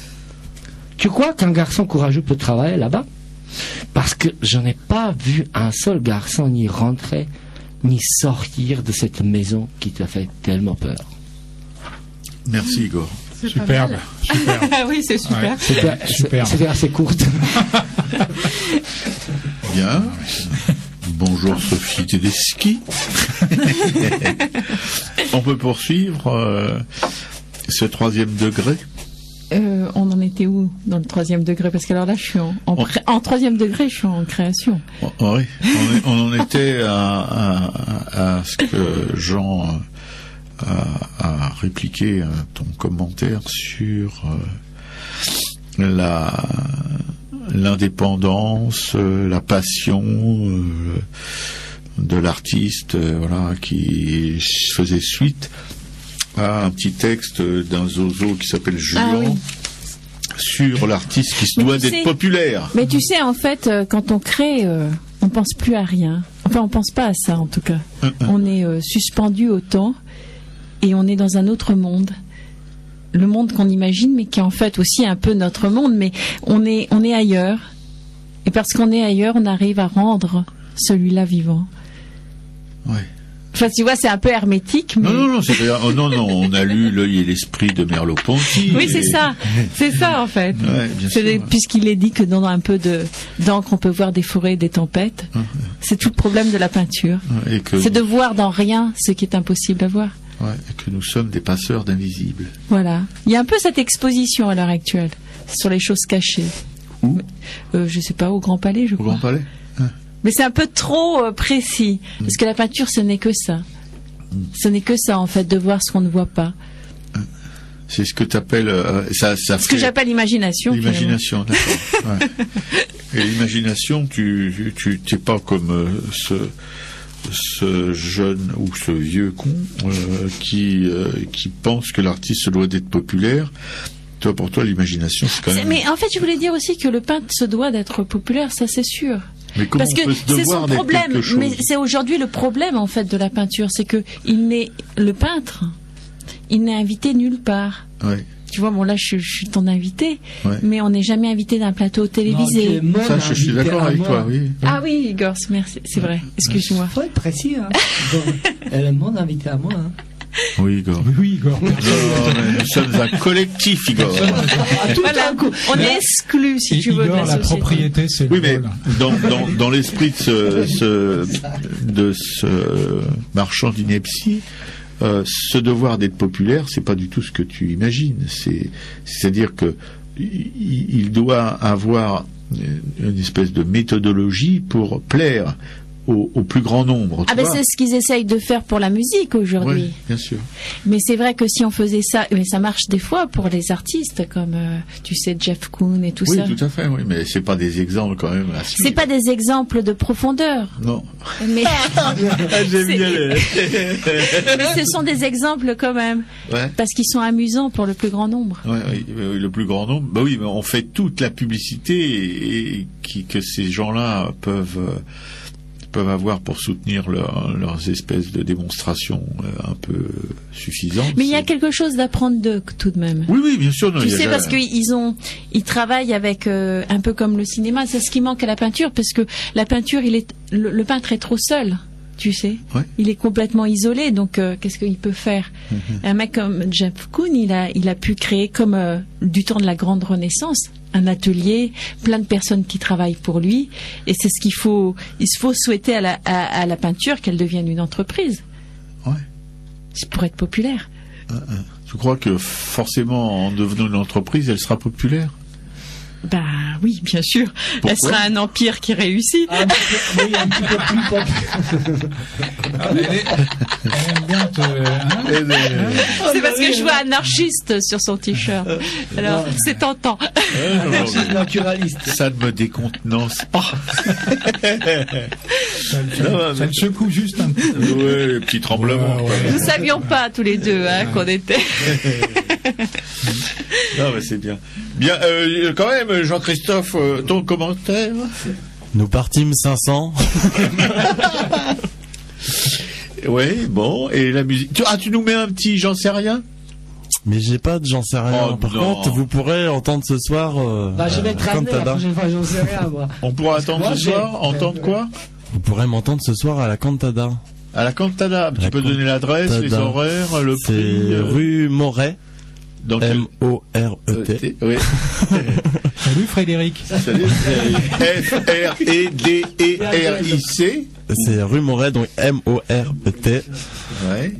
Tu crois qu'un garçon courageux peut travailler là-bas? Parce que je n'ai pas vu un seul garçon ni rentrer, ni sortir de cette maison qui te fait tellement peur. Merci Igor. Superbe. Oui, c'est super. Ouais, superbe. C'était assez courte. Bien. Bonjour Sophie Tedeschi. On peut poursuivre ce 3e degré. On en était où dans le 3e degré? Parce que alors là, je suis en 3e degré, je suis en création. Oui, on en était à ce que Jean a répliqué ton commentaire sur l'indépendance, la passion de l'artiste, voilà, qui faisait suite à un petit texte d'un zozo qui s'appelle Juan sur l'artiste qui se doit d'être populaire. Mais tu sais, en fait, quand on crée, on pense plus à rien. Enfin, on pense pas à ça, en tout cas. On est suspendu au temps et on est dans un autre monde. Le monde qu'on imagine, mais qui est en fait aussi un peu notre monde, mais on est ailleurs. Et parce qu'on est ailleurs, on arrive à rendre celui-là vivant. Ouais. Enfin, tu vois, c'est un peu hermétique, mais... Non, on a lu L'œil et l'esprit de Merleau-Ponty. Oui, c'est ça, en fait. Ouais, bien sûr. Puisqu'il est dit que dans un peu d'encre, on peut voir des forêts et des tempêtes. C'est tout le problème de la peinture. C'est de voir dans rien ce qui est impossible à voir. Ouais, et que nous sommes des passeurs d'invisibles. Voilà. Il y a un peu cette exposition à l'heure actuelle sur les choses cachées. Où je sais pas, au Grand Palais, je crois. Au Grand Palais. Mais c'est un peu trop précis, parce que la peinture, ce n'est que ça. Ce n'est que ça, en fait, de voir ce qu'on ne voit pas. C'est ce que tu appelles... ce que j'appelle l'imagination. L'imagination, d'accord. Ouais. Et l'imagination, tu t'es pas comme ce jeune ou ce vieux con qui pense que l'artiste doit d'être populaire. Toi, pour toi, l'imagination, c'est quand même... Mais en fait, je voulais dire aussi que le peintre se doit d'être populaire, ça c'est sûr. Mais comment parce que on peut se c'est son problème, mais c'est aujourd'hui le problème en fait de la peinture, c'est que le peintre, il n'est invité nulle part. Ouais. Tu vois, bon là je suis ton invité, ouais. Mais on n'est jamais invité d'un plateau télévisé. Non, ça, je suis d'accord avec toi, oui. Ah oui, Igor, merci, c'est vrai. Excuse-moi. Faut être précis. Hein. Elle est mon invité à moi. Hein. Oui, Igor. Oui, Igor. Non, nous sommes un collectif, Igor. Voilà, on est exclus, si tu veux, de la Igor, la société. propriété, c'est oui, le mais vol. dans l'esprit de ce marchand d'ineptie, ce devoir d'être populaire, c'est pas du tout ce que tu imagines. C'est-à-dire que il doit avoir une espèce de méthodologie pour plaire au plus grand nombre. Ah ben c'est ce qu'ils essayent de faire pour la musique aujourd'hui. Oui, bien sûr. Mais c'est vrai que si on faisait ça, mais ça marche des fois pour les artistes comme tu sais Jeff Koons et tout ça. Oui, tout à fait. Oui, mais c'est pas des exemples quand même. C'est pas des exemples de profondeur. Non. Mais j'aime bien mais ce sont des exemples quand même. Ouais. Parce qu'ils sont amusants pour le plus grand nombre. Oui, le plus grand nombre. Bah oui, mais on fait toute la publicité que ces gens-là peuvent avoir pour soutenir leurs espèces de démonstrations un peu suffisantes. Mais il y a quelque chose d'apprendre d'eux tout de même. Oui, bien sûr. Non, tu sais, parce qu'ils travaillent avec un peu comme le cinéma. C'est ce qui manque à la peinture, parce que la peinture, le peintre est trop seul. Tu sais, ouais. Il est complètement isolé, donc qu'est-ce qu'il peut faire? Un mec comme Jeff Koons, il a pu créer comme du temps de la grande Renaissance un atelier, plein de personnes qui travaillent pour lui, et c'est ce qu'il faut. Il faut souhaiter à la peinture qu'elle devienne une entreprise. Ouais. C'est pour être populaire. Tu crois que forcément, en devenant une entreprise, elle sera populaire? Bah oui, bien sûr. Pourquoi? Elle sera un empire qui réussit. Oui, un petit peu plus populaire. Elle aime bien C'est parce que je vois anarchiste sur son t-shirt. Alors, c'est tentant. Naturaliste. Ça ne me décontenance pas. ça le secoue juste un petit peu. Ouais, petit tremblement. Ouais. Nous savions pas tous les deux qu'on était. Non, mais c'est bien. Bien, quand même, Jean-Christophe, ton commentaire? Nous partîmes 500. Oui, bon, et la musique. Tu nous mets un petit j'en sais rien? Mais j'ai pas de j'en sais rien. Oh, Par non. contre, vous pourrez entendre ce soir. Je vais te ramener la Cantada. prochaine fois, j'en sais rien, moi. On pourra attendre Moi, ce soir? Entendre quoi? Vous pourrez m'entendre ce soir à la Cantada. À la Cantada. Tu peux donner l'adresse, les Cantada. horaires, le C'est prix? rue Moret. Dans quel- M-O-R-E-T. Oui. Salut Frédéric. Salut. F-R-E-D-E-R-I-C. C'est rue Moret, donc M-O-R-E-T. Ouais.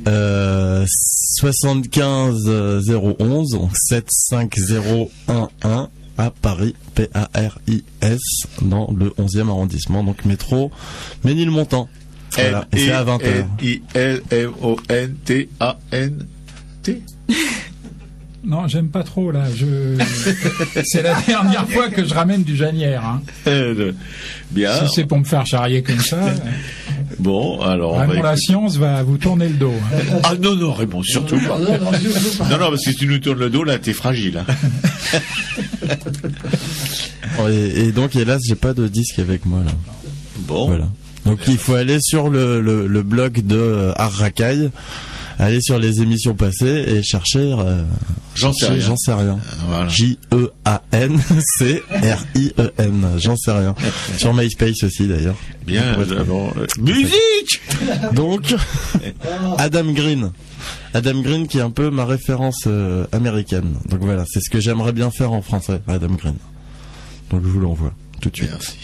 75 011, donc 75011 à Paris, P-A-R-I-S, dans le 11e arrondissement, donc métro Ménilmontant. Voilà, et c'est à 20h. I-L-M-O-N-T-A-N-T. Non, j'aime pas trop là. C'est la dernière fois que je ramène du Janière. Hein. Bien. Si c'est pour me faire charrier comme ça. Bon, alors. Vraiment, la science va vous tourner le dos. Hein. Ah non, Raymond, surtout pas. Non, parce que si tu nous tournes le dos, là, t'es fragile. Hein. Et donc, hélas, j'ai pas de disque avec moi là. Bon. Voilà. Donc, il faut aller sur le blog de Art Racaille. Aller sur les émissions passées et chercher. J'en sais rien. Voilà. J-E-A-N-C-R-I-E-N. J'en sais rien. Sur MySpace aussi d'ailleurs. Bien. Musique. Donc, Adam Green. Adam Green qui est un peu ma référence américaine. Donc voilà, c'est ce que j'aimerais bien faire en français, Adam Green. Donc je vous l'envoie tout de suite. Merci.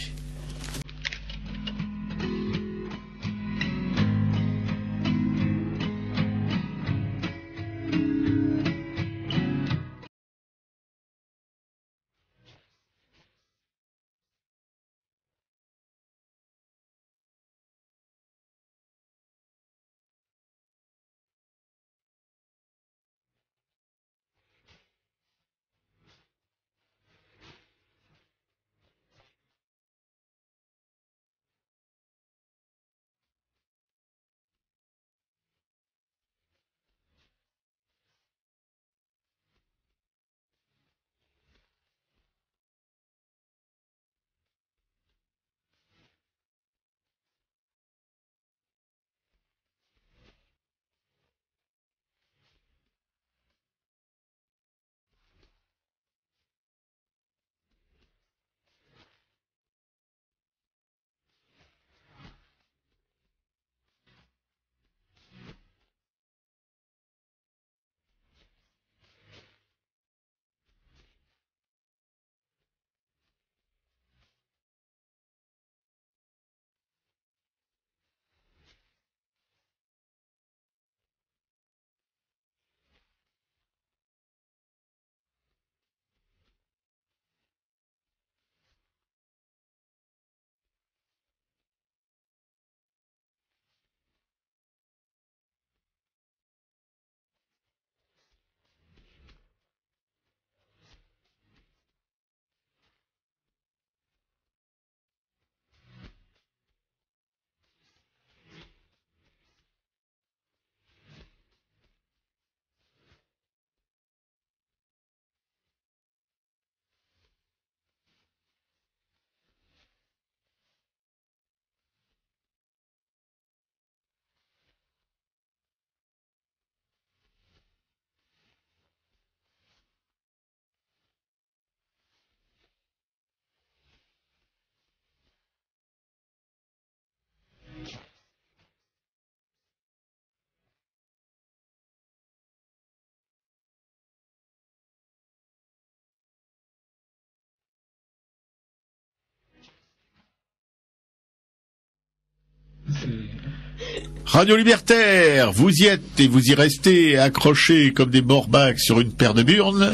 Radio Libertaire, vous y êtes et vous y restez accrochés comme des morbacs sur une paire de burnes.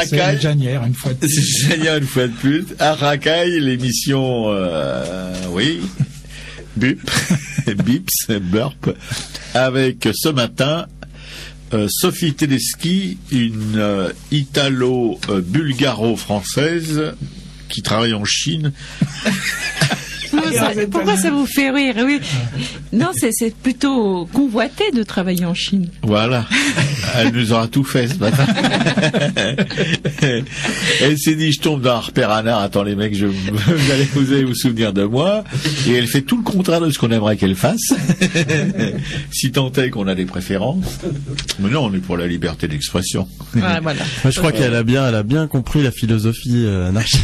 C'est Janière une fois de plus. C'est Janière une fois de plus. À Racaille, l'émission, oui, Bips, Burp, avec ce matin Sophie Tedeschi, une italo-bulgaro-française qui travaille en Chine. Pourquoi ça vous fait rire? Oui. Non, c'est plutôt convoité de travailler en Chine. Voilà. Elle nous aura tout fait ce matin. Elle s'est dit, je tombe dans un repère anard. Attends les mecs, vous allez vous souvenir de moi. Et elle fait tout le contraire de ce qu'on aimerait qu'elle fasse. Si tant est qu'on a des préférences. Mais non, on est pour la liberté d'expression. Ah, voilà. Moi, je crois qu'elle a bien compris la philosophie anarchiste.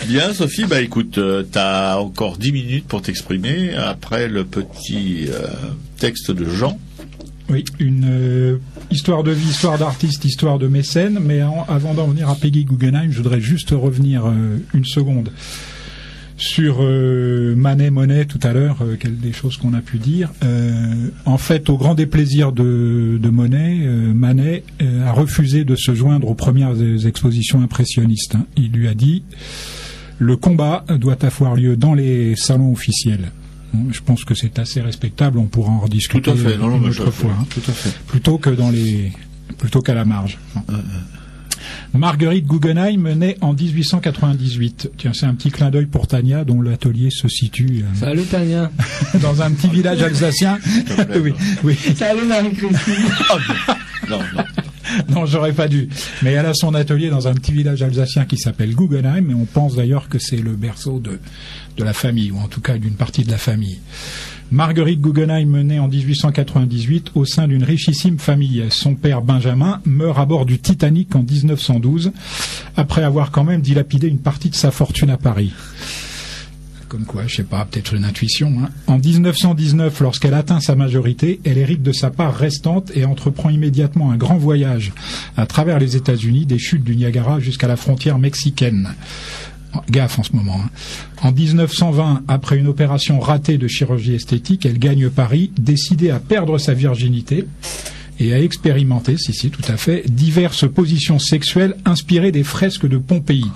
Bien, Sophie, bah écoute, t'as encore 10 minutes pour t'exprimer après le petit texte de Jean. Oui, une histoire de vie, histoire d'artiste, histoire de mécène, mais avant d'en venir à Peggy Guggenheim, je voudrais juste revenir une seconde sur Manet, Monet tout à l'heure, des choses qu'on a pu dire. En fait, au grand déplaisir de Monet, Manet a refusé de se joindre aux premières expositions impressionnistes. Hein. Il lui a dit: le combat doit avoir lieu dans les salons officiels. Je pense que c'est assez respectable, on pourra en rediscuter tout à fait. Non, une autre fois. Tout à fait. Plutôt qu'à la marge. Marguerite Guggenheim naît en 1898. Tiens, c'est un petit clin d'œil pour Tania, dont l'atelier se situe Salut Tania. dans un petit village alsacien. oui. Salut Marie-Christine. Non. Non, j'aurais pas dû. Mais elle a son atelier dans un petit village alsacien qui s'appelle Guggenheim, et on pense d'ailleurs que c'est le berceau de la famille, ou en tout cas d'une partie de la famille. Marguerite Guggenheim naît en 1898 au sein d'une richissime famille. Son père Benjamin meurt à bord du Titanic en 1912, après avoir quand même dilapidé une partie de sa fortune à Paris. Comme quoi, je sais pas, peut-être une intuition. En 1919, lorsqu'elle atteint sa majorité, elle hérite de sa part restante et entreprend immédiatement un grand voyage à travers les États-Unis, des chutes du Niagara jusqu'à la frontière mexicaine. Gaffe en ce moment. En 1920, après une opération ratée de chirurgie esthétique, elle gagne Paris, décidée à perdre sa virginité et à expérimenter, si, tout à fait, diverses positions sexuelles inspirées des fresques de Pompéi.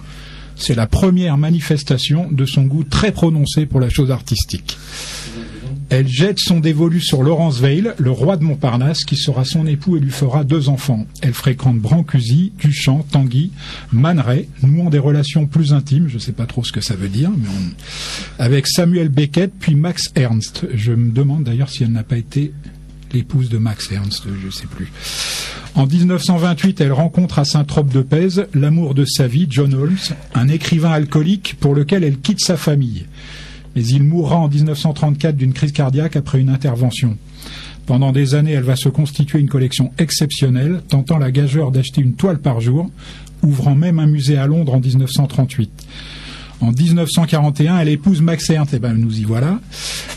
C'est la première manifestation de son goût très prononcé pour la chose artistique. Elle jette son dévolu sur Laurence Veil, le roi de Montparnasse, qui sera son époux et lui fera 2 enfants. Elle fréquente Brancusi, Duchamp, Tanguy, Man Ray, nouant des relations plus intimes, je ne sais pas trop ce que ça veut dire, mais avec Samuel Beckett, puis Max Ernst. Je me demande d'ailleurs si elle n'a pas été l'épouse de Max Ernst, je ne sais plus. En 1928, elle rencontre à Saint-Trope-de-Pèze l'amour de sa vie, John Holmes, un écrivain alcoolique pour lequel elle quitte sa famille. Mais il mourra en 1934 d'une crise cardiaque après une intervention. Pendant des années, elle va se constituer une collection exceptionnelle, tentant la gageure d'acheter une toile par jour, ouvrant même un musée à Londres en 1938. En 1941, elle épouse Max Ernst. Eh ben, nous y voilà.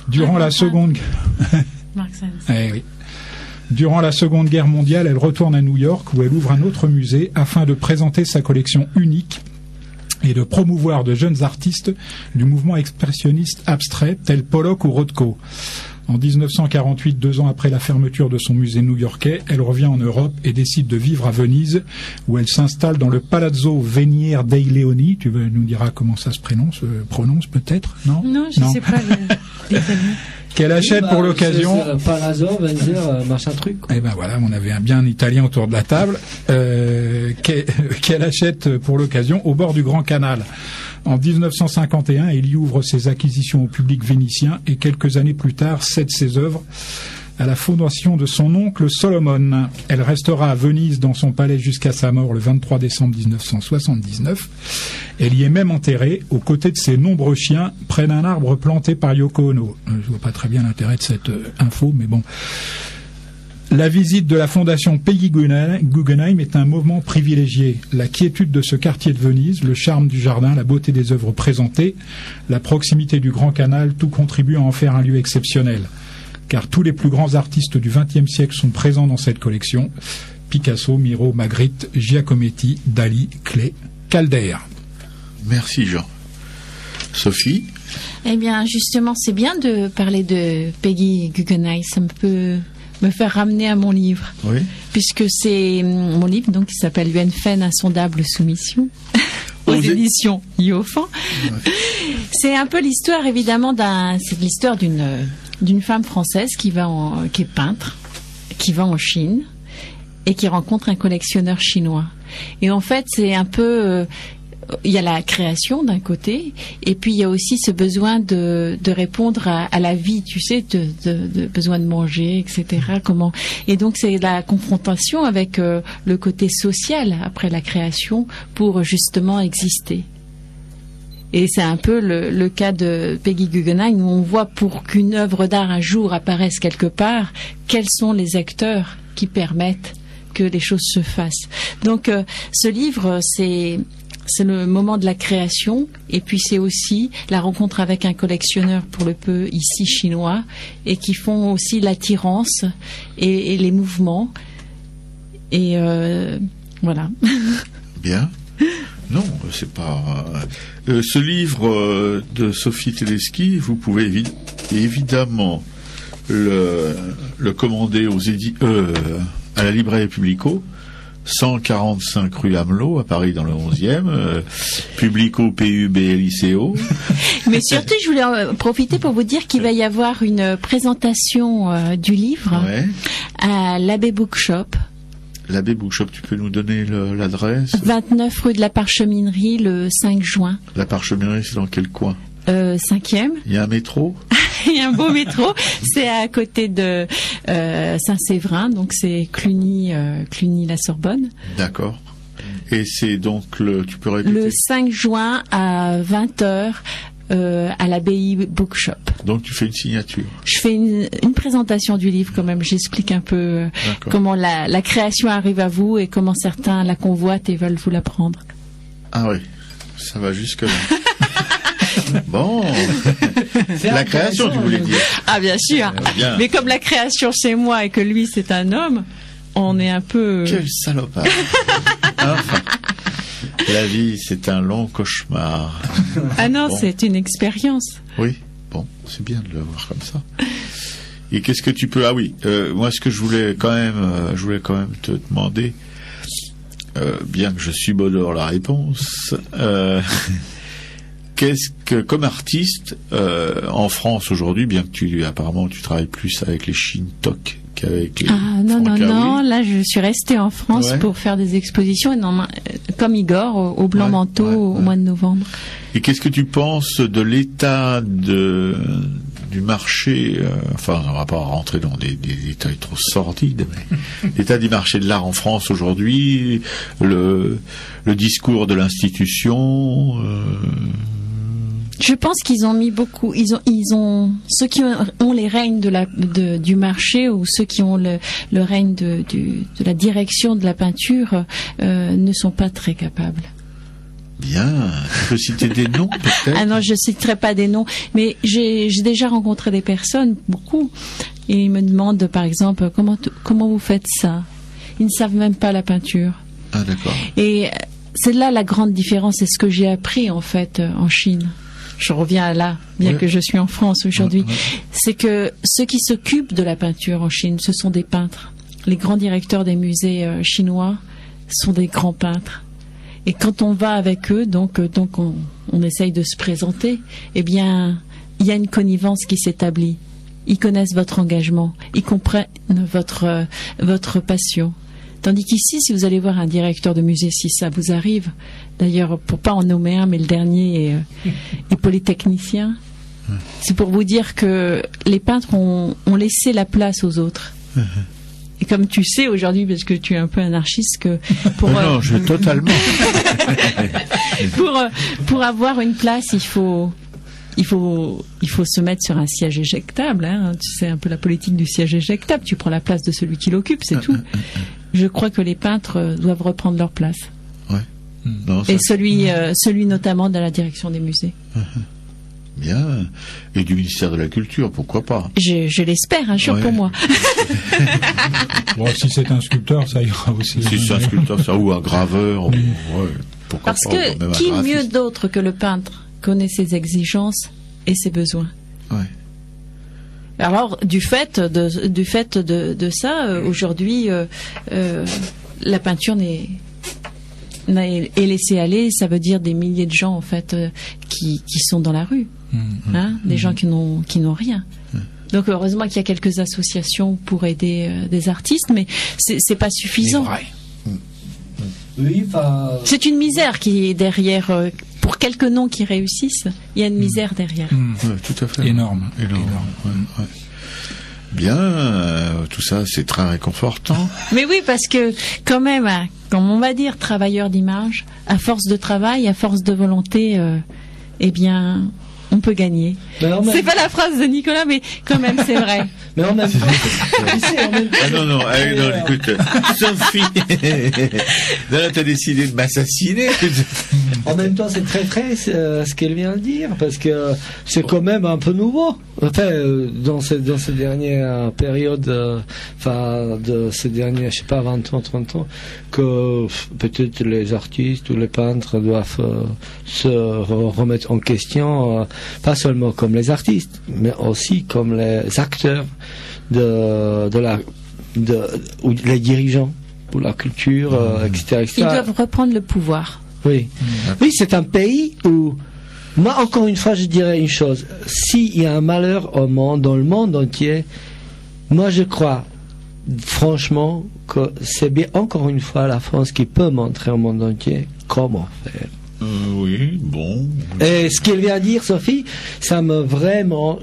Durant la Seconde... Durant la Seconde Guerre mondiale, elle retourne à New York où elle ouvre un autre musée afin de présenter sa collection unique et de promouvoir de jeunes artistes du mouvement expressionniste abstrait tels Pollock ou Rothko. En 1948, 2 ans après la fermeture de son musée new-yorkais, elle revient en Europe et décide de vivre à Venise, où elle s'installe dans le Palazzo Venier dei Leoni. Tu nous diras comment ça se prononce peut-être, non? Non, je ne sais pas. Qu'elle achète pour l'occasion. Palazzo, machin truc. Eh ben voilà, on avait un bien italien autour de la table. Qu'elle achète pour l'occasion au bord du Grand Canal. En 1951, elle y ouvre ses acquisitions au public vénitien et quelques années plus tard cède ses œuvres à la fondation de son oncle Solomon. Elle restera à Venise dans son palais jusqu'à sa mort le 23 décembre 1979. Elle y est même enterrée aux côtés de ses nombreux chiens près d'un arbre planté par Yoko Ono. Je vois pas très bien l'intérêt de cette info, mais bon. La visite de la fondation Peggy Guggenheim est un moment privilégié. La quiétude de ce quartier de Venise, le charme du jardin, la beauté des œuvres présentées, la proximité du Grand Canal, tout contribue à en faire un lieu exceptionnel. Car tous les plus grands artistes du XXe siècle sont présents dans cette collection. Picasso, Miro, Magritte, Giacometti, Dali, Klee, Calder. Merci Jean. Sophie? Eh bien, justement, c'est bien de parler de Peggy Guggenheim. Ça peut me faire ramener à mon livre. Oui. Puisque c'est mon livre donc, qui s'appelle Une Faine insondable soumission aux éditions Iofan. Ouais. C'est un peu l'histoire, évidemment, c'est l'histoire d'une femme française qui est peintre, qui va en Chine et qui rencontre un collectionneur chinois. Et en fait, c'est un peu... il y a la création d'un côté, et puis il y a aussi ce besoin de répondre à la vie, tu sais, de besoin de manger, etc. Et donc c'est la confrontation avec le côté social après la création pour justement exister. Et c'est un peu le cas de Peggy Guggenheim où on voit pour qu'une œuvre d'art un jour apparaisse quelque part, quels sont les acteurs qui permettent que les choses se fassent. Donc ce livre, c'est le moment de la création, et puis c'est aussi la rencontre avec un collectionneur pour le peu ici chinois, et qui font aussi l'attirance et les mouvements. Et voilà. Bien. Non, c'est pas... ce livre de Sophie Teleski, vous pouvez évidemment le commander à la librairie Publico, 145 rue Amelot, à Paris dans le 11e, Publico, PUB, Liceo. Mais surtout, je voulais en profiter pour vous dire qu'il va y avoir une présentation du livre à l'Abbé Bookshop. L'Abbé Bookshop, tu peux nous donner l'adresse? 29 rue de la Parcheminerie, le 5 juin. La Parcheminerie, c'est dans quel coin? 5e. Il y a un métro? Il y a un beau métro. C'est à côté de Saint-Séverin, donc c'est Cluny-la-Sorbonne. D'accord. Et c'est donc tu peux répéter? Le 5 juin à 20h à l'Abbaye Bookshop. Donc tu fais une signature? Je fais une présentation du livre quand même. J'explique un peu comment la création arrive à vous et comment certains la convoitent et veulent vous la prendre. Ah oui, ça va jusque là. Bon, la création, tu voulais dire? Ah bien sûr. Bien. Mais comme la création c'est moi et que lui c'est un homme, on est un peu... Quel salopard. Enfin, la vie c'est un long cauchemar. Ah non, bon. C'est une expérience. Oui, bon, c'est bien de le voir comme ça. Et qu'est-ce que tu peux... Ah oui, moi ce que je voulais quand même te demander, bien que je subodore la réponse... Qu'est-ce que, comme artiste, en France aujourd'hui, bien que apparemment tu travailles plus avec les Shintok qu'avec les... Ah non, là je suis restée en France pour faire des expositions, comme Igor, au Blanc Manteau au mois de novembre. Et qu'est-ce que tu penses de l'état du marché, enfin on va pas rentrer dans des détails trop sordides, mais l'état du marché de l'art en France aujourd'hui, le discours de l'institution... Je pense qu'ils ont mis beaucoup. Ils ont ceux qui ont les règnes du marché ou ceux qui ont le règne de la direction de la peinture ne sont pas très capables. Bien. Tu peux citer des noms peut-être? Ah non, je citerai pas des noms, mais j'ai déjà rencontré des personnes, beaucoup, et ils me demandent par exemple comment vous faites ça. Ils ne savent même pas la peinture. Ah d'accord. Et c'est là la grande différence, c'est ce que j'ai appris en fait en Chine. Je reviens à là, bien que je suis en France aujourd'hui. C'est que ceux qui s'occupent de la peinture en Chine, ce sont des peintres. Les grands directeurs des musées chinois sont des grands peintres. Et quand on va avec eux, donc on essaye de se présenter, eh bien, il y a une connivence qui s'établit. Ils connaissent votre engagement, ils comprennent votre passion. Tandis qu'ici, si vous allez voir un directeur de musée, si ça vous arrive, d'ailleurs, pour pas en nommer un, mais le dernier est polytechnicien, c'est pour vous dire que les peintres ont laissé la place aux autres. Et comme tu sais aujourd'hui, parce que tu es un peu anarchiste, que non, je totalement. pour avoir une place, il faut se mettre sur un siège éjectable. Hein. Tu sais un peu la politique du siège éjectable. Tu prends la place de celui qui l'occupe, c'est tout. Je crois que les peintres doivent reprendre leur place. Ouais. Non, et celui notamment de la direction des musées. Bien. Et du ministère de la Culture, pourquoi pas? Je l'espère, un jour pour moi. Bon, si c'est un sculpteur, ça ira aussi. Si c'est un sculpteur, ça, ou un graveur, pourquoi Parce pas? Que qui mieux d'autre que le peintre connaît ses exigences et ses besoins? Ouais. Alors, du fait de ça, aujourd'hui, la peinture est laissée aller. Ça veut dire des milliers de gens en fait qui sont dans la rue, des gens qui n'ont rien. Donc heureusement qu'il y a quelques associations pour aider des artistes, mais c'est pas suffisant. Oui, c'est une misère qui est derrière. Pour quelques noms qui réussissent, il y a une misère derrière. Ouais, tout à fait. Énorme. Ouais. Bien, tout ça, c'est très réconfortant. Mais oui, parce que quand même, comme on va dire, travailleur d'image, à force de travail, à force de volonté, eh bien, on peut gagner. C'est pas la phrase de Nicolas, mais quand même, c'est vrai. Mais en même temps, non, écoute, Sophie, t'as décidé de m'assassiner. En même temps, c'est très frais ce qu'elle vient de dire, parce que c'est quand même un peu nouveau. Enfin, dans cette dernière période, de ces derniers, je sais pas, 20 ans, 30 ans, que peut-être les artistes ou les peintres doivent se remettre en question, pas seulement comme les artistes, mais aussi comme les acteurs ou les dirigeants pour la culture, etc., etc. Ils doivent reprendre le pouvoir. Oui, oui, c'est un pays où, moi, encore une fois, je dirais une chose. S'il y a un malheur au monde, dans le monde entier, moi, je crois, franchement, que c'est bien, encore une fois, la France qui peut montrer au monde entier comment faire. Oui, bon. Et ce qu'elle vient dire, Sophie, ça me vraiment,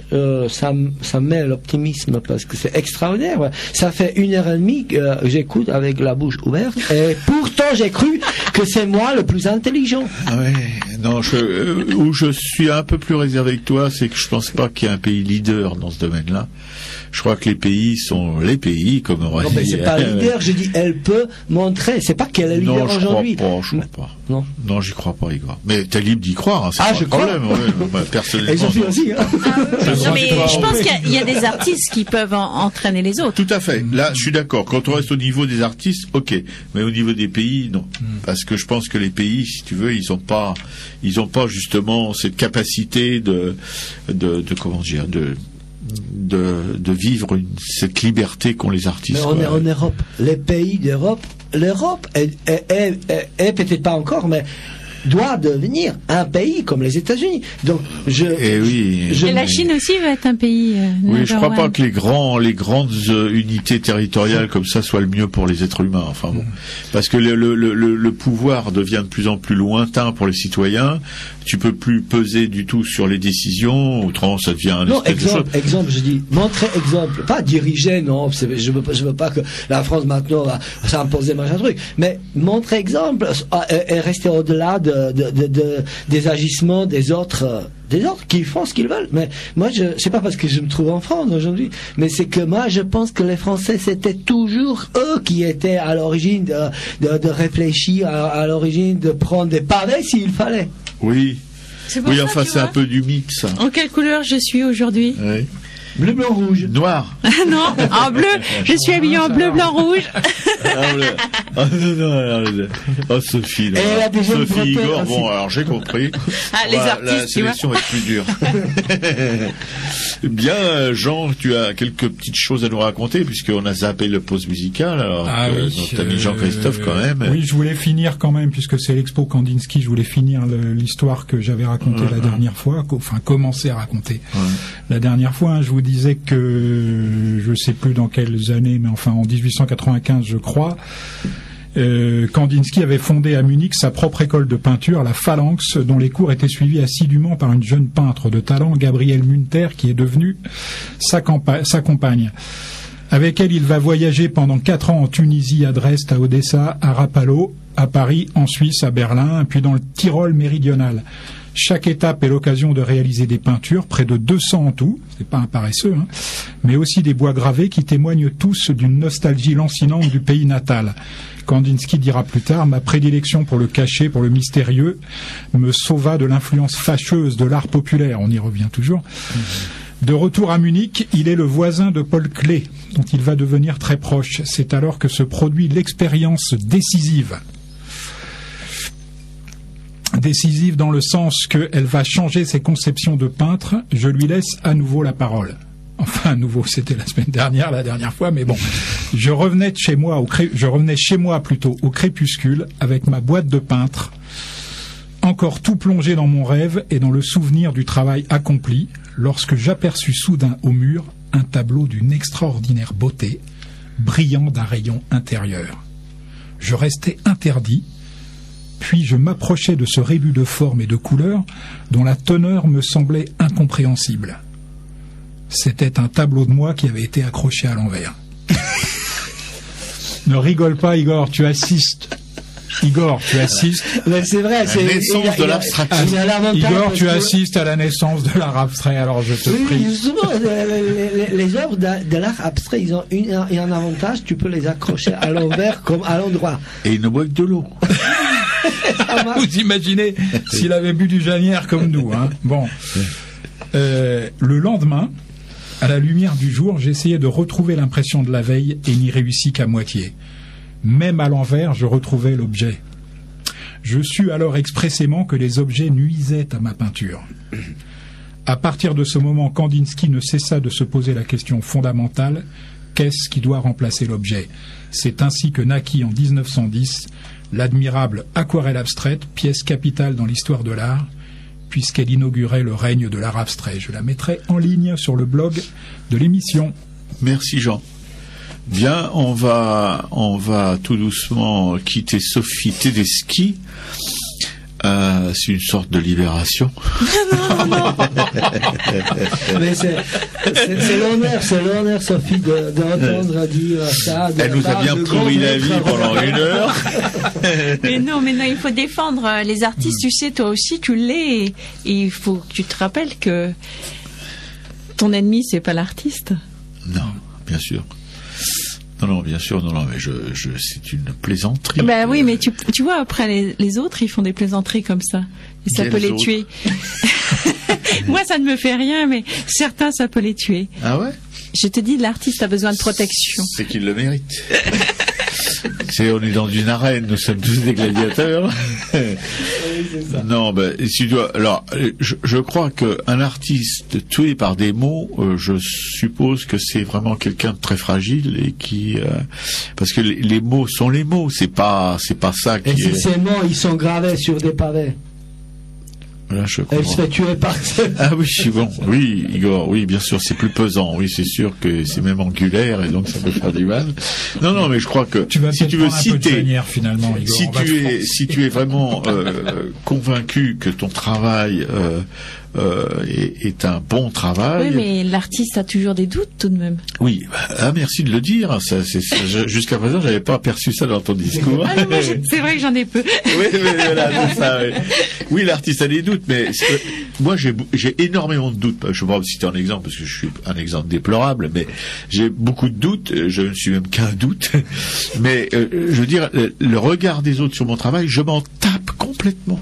ça me met l'optimisme parce que c'est extraordinaire. Ouais. Ça fait 1h30 que j'écoute avec la bouche ouverte et pourtant j'ai cru que c'est moi le plus intelligent. Ouais, non, où je suis un peu plus réservé que toi, c'est que je pense pas qu'il y ait un pays leader dans ce domaine-là. Je crois que les pays sont les pays, comme on aurait dit. Non, mais c'est pas leader, je dis, elle peut montrer. C'est pas qu'elle est leader aujourd'hui. Non, je crois pas. Non. Non, j'y crois pas, Igor. Mais t'es libre d'y croire, hein, c'est pas je un problème. Ouais, personnellement. Et Sophie aussi, hein. Non, mais je pense qu'il y a des artistes qui peuvent entraîner les autres. Tout à fait. Là, je suis d'accord. Quand on reste au niveau des artistes, ok. Mais au niveau des pays, non. Parce que je pense que les pays, si tu veux, ils ont pas justement cette capacité de comment dire, de vivre cette liberté qu'ont les artistes. Mais on est en Europe. Les pays d'Europe, l'Europe est peut-être pas encore, mais doit devenir un pays comme les États-Unis. Donc, et la Chine aussi va être un pays. Oui, je crois pas que les grandes unités territoriales comme ça soient le mieux pour les êtres humains. Enfin bon, parce que le pouvoir devient de plus en plus lointain pour les citoyens. Tu peux plus peser du tout sur les décisions. Autrement, ça devient un exemple. Je dis montrer exemple, pas diriger. Non, je veux pas que la France maintenant va s'imposer machin truc. Mais montrer exemple et rester au-delà des agissements des autres qui font ce qu'ils veulent. Mais moi, c'est pas parce que je me trouve en France aujourd'hui, mais c'est que moi, je pense que les Français, c'était toujours eux qui étaient à l'origine de réfléchir, à l'origine de prendre des pavés s'il fallait. Oui. Oui, enfin, c'est un peu du mix. En quelle couleur je suis aujourd'hui? Oui. Bleu, blanc, rouge. Noir. Non, en bleu. Je suis habillée en bleu, blanc, rouge. Oh, Sophie. Sophie, Igor, bon, alors j'ai compris. Les artistes, la sélection est plus dure. Bien, Jean, tu as quelques petites choses à nous raconter, puisqu'on a zappé le pause musicale, alors notre ami Jean-Christophe, quand même. Oui, je voulais finir quand même, puisque c'est l'expo Kandinsky, je voulais finir l'histoire que j'avais racontée la dernière fois, commencer à raconter la dernière fois. Je vous disais que je sais plus dans quelles années, mais enfin en 1895, je crois, Kandinsky avait fondé à Munich sa propre école de peinture, la Phalanx, dont les cours étaient suivis assidûment par une jeune peintre de talent, Gabrielle Munter, qui est devenue sa compagne. Avec elle, il va voyager pendant 4 ans en Tunisie, à Dresde, à Odessa, à Rapallo, à Paris, en Suisse, à Berlin, puis dans le Tyrol méridional. Chaque étape est l'occasion de réaliser des peintures, près de 200 en tout, c'est pas un paresseux, mais aussi des bois gravés qui témoignent tous d'une nostalgie lancinante du pays natal. Kandinsky dira plus tard: ma prédilection pour le cachet, pour le mystérieux, me sauva de l'influence fâcheuse de l'art populaire. On y revient toujours. De retour à Munich, il est le voisin de Paul Klee, dont il va devenir très proche. C'est alors que se produit l'expérience décisive. Décisive dans le sens qu'elle va changer ses conceptions de peintre. Je lui laisse à nouveau la parole. Enfin, à nouveau, c'était la semaine dernière, la dernière fois, mais bon. Je revenais chez moi plutôt au crépuscule avec ma boîte de peintre, encore tout plongé dans mon rêve et dans le souvenir du travail accompli, lorsque j'aperçus soudain au mur un tableau d'une extraordinaire beauté, brillant d'un rayon intérieur. Je restais interdit, puis je m'approchais de ce rébus de forme et de couleurs dont la teneur me semblait incompréhensible. C'était un tableau de moi qui avait été accroché à l'envers. Ne rigole pas, Igor, tu assistes. Mais c'est vrai, c'est la naissance de l'abstraction. Igor, tu assistes à la naissance de l'art abstrait, alors je te prie. Justement, les œuvres de l'art abstrait, ils ont un avantage, tu peux les accrocher à l'envers comme à l'endroit. Et ils ne boivent que de l'eau. Vous imaginez s'il avait bu du Janière comme nous, hein. Bon. Le lendemain, à la lumière du jour, j'essayais de retrouver l'impression de la veille et n'y réussis qu'à moitié. Même à l'envers, je retrouvais l'objet. Je sus alors expressément que les objets nuisaient à ma peinture. À partir de ce moment, Kandinsky ne cessa de se poser la question fondamentale: pièce qui doit remplacer l'objet. C'est ainsi que naquit en 1910 l'admirable Aquarelle abstraite, pièce capitale dans l'histoire de l'art, puisqu'elle inaugurait le règne de l'art abstrait. Je la mettrai en ligne sur le blog de l'émission. Merci Jean. Bien, on va tout doucement quitter Sophie Tedeschi. C'est une sorte de libération. Mais c'est l'honneur, Sophie, d'entendre dire ça. Elle nous a bien pourri la vie pendant 1 heure. Mais non, il faut défendre les artistes. Tu sais, toi aussi, tu l'es. Et il faut que tu te rappelles que ton ennemi, c'est pas l'artiste. Non, bien sûr. Non, bien sûr, non, mais c'est une plaisanterie. Ben oui, mais tu vois, après, les autres, ils font des plaisanteries comme ça. Et ça peut les tuer. Moi, ça ne me fait rien, mais certains, ça peut les tuer. Ah ouais? Je te dis, l'artiste a besoin de protection. C'est qu'il le mérite. On est dans une arène, nous sommes tous des gladiateurs. Non, si tu dois, alors, je crois qu'un artiste tué par des mots, je suppose que c'est vraiment quelqu'un de très fragile et qui, parce que les mots sont les mots, c'est pas ça qui est. Et ces mots, ils sont gravés sur des pavés. Là, je comprends. Elle se fait tuer par ça. Ah oui, bon. Oui, Igor, oui, bien sûr, c'est plus pesant. Oui, c'est sûr que c'est même angulaire et donc ça peut faire du mal. Non, mais je crois que si tu veux citer, finalement, Igor, si tu es vraiment convaincu que ton travail est un bon travail. Oui, mais l'artiste a toujours des doutes tout de même. Oui, merci de le dire. Jusqu'à présent, j'avais pas perçu ça dans ton discours. Ah non, c'est vrai que j'en ai peu. Oui, voilà, c'est ça. Oui, l'artiste a des doutes, mais moi j'ai énormément de doutes. Je ne vais pas citer un exemple parce que je suis un exemple déplorable, mais j'ai beaucoup de doutes. Je ne suis même qu'un doute. Mais je veux dire, le regard des autres sur mon travail, je m'en tape complètement.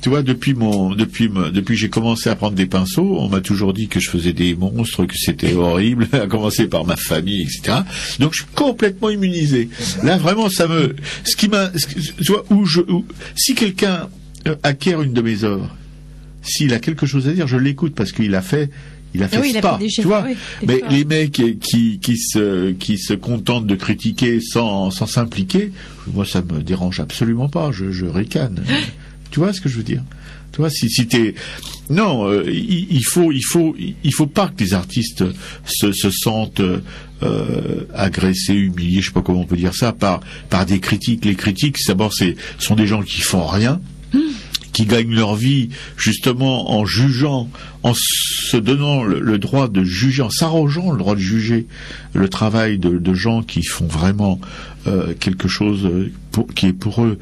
Tu vois, depuis que j'ai commencé à prendre des pinceaux, on m'a toujours dit que je faisais des monstres, que c'était horrible, à commencer par ma famille, etc. Donc je suis complètement immunisé. Là, vraiment, tu vois, si quelqu'un acquiert une de mes œuvres, s'il a quelque chose à dire, je l'écoute parce qu'il a fait Spa, tu vois. Oui, mais les mecs qui se contentent de critiquer sans s'impliquer, moi ça me dérange absolument pas. Je ricane. Tu vois ce que je veux dire? Tu vois, si t'es, non, il faut pas que les artistes se sentent agressés, humiliés, je sais pas comment on peut dire ça, par des critiques. Les critiques, d'abord, sont des gens qui font rien, qui gagnent leur vie justement en jugeant, en se donnant le droit de juger, en s'arrogeant le droit de juger le travail de gens qui font vraiment quelque chose qui est pour eux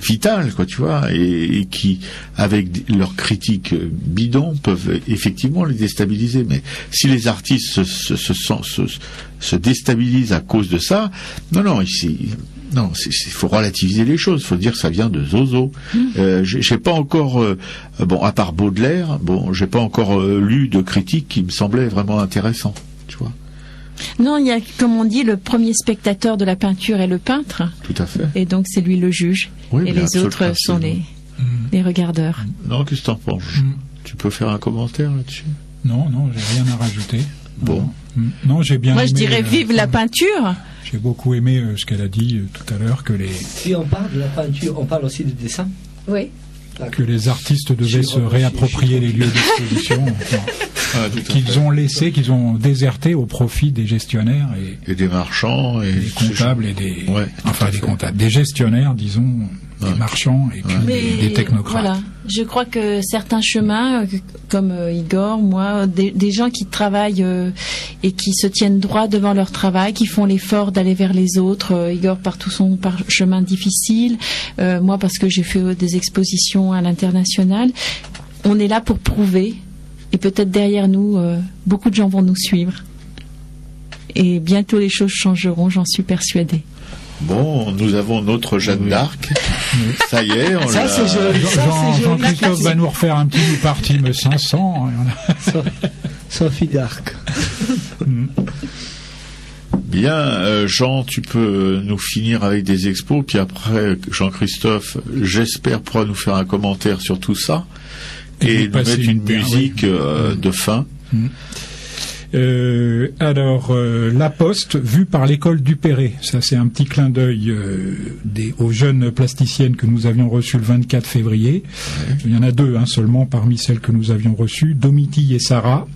vital, quoi, tu vois, et qui, avec leurs critiques bidons, peuvent effectivement les déstabiliser. Mais si les artistes se déstabilisent à cause de ça, non, il faut relativiser les choses. Il faut dire que ça vient de Zozo. J'ai pas encore, à part Baudelaire, j'ai pas encore lu de critiques qui me semblaient vraiment intéressantes, tu vois. Non, il y a, comme on dit, le premier spectateur de la peinture est le peintre. Tout à fait. Et donc c'est lui le juge. Oui, et les autres sont les regardeurs. Non, qu'est-ce que t'en penses? Tu peux faire un commentaire là-dessus? Non, j'ai rien à rajouter. Bon. Non, j'ai bien aimé. Moi, je dirais vive la peinture. J'ai beaucoup aimé ce qu'elle a dit tout à l'heure, que les... Si on parle de la peinture, on parle aussi du dessin. Oui. Que les artistes devaient se réapproprier les lieux d'exposition, qu'ils ont laissés, qu'ils ont désertés au profit des gestionnaires et des marchands et des comptables et des comptables, des gestionnaires, disons, des marchands et puis des technocrates. Voilà. Je crois que certains chemins, comme Igor, moi, des gens qui travaillent et qui se tiennent droit devant leur travail, qui font l'effort d'aller vers les autres. Igor par tout son chemin difficile, moi parce que j'ai fait des expositions à l'international. On est là pour prouver, et peut-être derrière nous, beaucoup de gens vont nous suivre. Et bientôt les choses changeront, j'en suis persuadée. Bon, nous avons notre Jeanne d'Arc. Ça y est, on l'a. Jean-Christophe va nous refaire un petit parti, mais 500. Sophie d'Arc. Bien, Jean, tu peux nous finir avec des expos, puis après, Jean-Christophe, j'espère, pourra nous faire un commentaire sur tout ça, et nous mettre une musique de fin. La Poste, vue par l'école du Perret. Ça, c'est un petit clin d'œil aux jeunes plasticiennes que nous avions reçues le 24 février. Ouais. Il y en a 2 seulement parmi celles que nous avions reçues, Domiti et Sarah,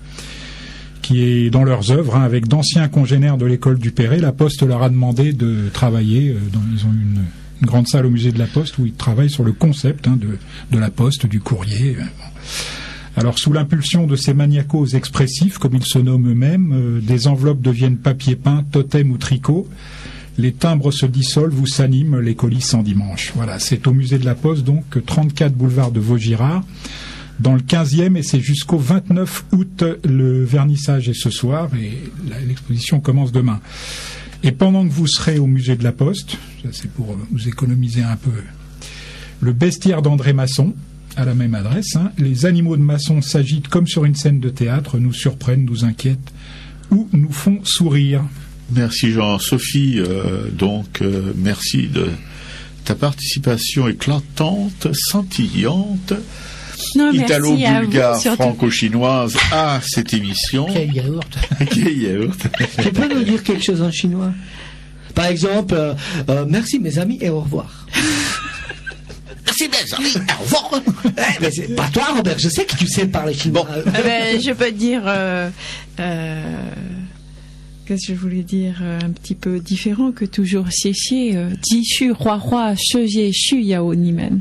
qui est dans leurs œuvres, avec d'anciens congénères de l'école du Perret. La Poste leur a demandé de travailler. Ils ont une grande salle au musée de la Poste où ils travaillent sur le concept de la Poste, du courrier. Alors, sous l'impulsion de ces maniacos expressifs, comme ils se nomment eux-mêmes, des enveloppes deviennent papier peint, totem ou tricot. Les timbres se dissolvent ou s'animent, les colis sans dimanche. Voilà, c'est au musée de la Poste, donc, 34 boulevard de Vaugirard, dans le 15e, et c'est jusqu'au 29 août. Le vernissage est ce soir, et l'exposition commence demain. Et pendant que vous serez au musée de la Poste, ça c'est pour vous économiser un peu, le bestiaire d'André Masson, à la même adresse, les animaux de Masson s'agitent comme sur une scène de théâtre, nous surprennent, nous inquiètent ou nous font sourire. Merci Jean-Sophie, merci de ta participation éclatante, scintillante, italo-bulgare, franco-chinoise à cette émission. Quel yaourt. Quel yaourt. Tu peux nous dire quelque chose en chinois? Par exemple, merci mes amis et au revoir. Merci mes amis, au revoir. Mais c'est pas toi, Robert, je sais que tu sais parler chinois. Bon. Je peux te dire... Qu'est-ce que je voulais dire, un petit peu différent que toujours Xie Ji Xu Hua Hua She Jie Xu Yao Nimen.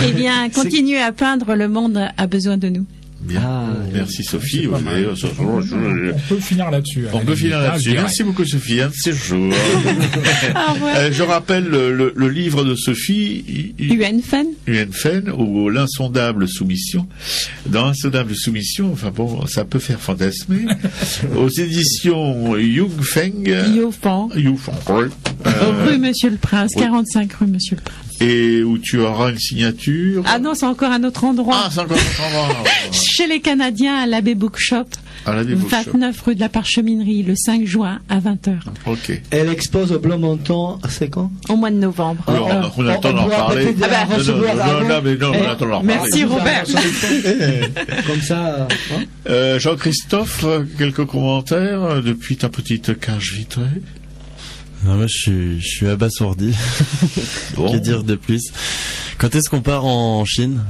Eh bien, continuez à peindre, le monde a besoin de nous. Bien. Merci Sophie. On peut finir là-dessus. Merci beaucoup Sophie. C'est jour. Je rappelle le livre de Sophie. Yuan Fen ou l'insondable soumission. Dans l'insondable soumission, enfin bon, ça peut faire fantasmer. Aux éditions Yufeng. Rue Monsieur le Prince, 45 rue Monsieur le Prince. Et où tu auras une signature. Ah non, c'est encore un autre endroit. C'est encore un autre endroit. Chez les Canadiens, à l'Abbé Bookshop. 29 rue de la Parcheminerie, le 5 juin à 20h. Ok. Elle expose au Blanc-Menton, c'est quand? Au mois de novembre. On attend d'en parler. Merci Robert. Comme ça. Jean-Christophe, quelques commentaires depuis ta petite cage vitrée? Non, moi, je suis abasourdi. Que dire de plus? Quand est-ce qu'on part en Chine?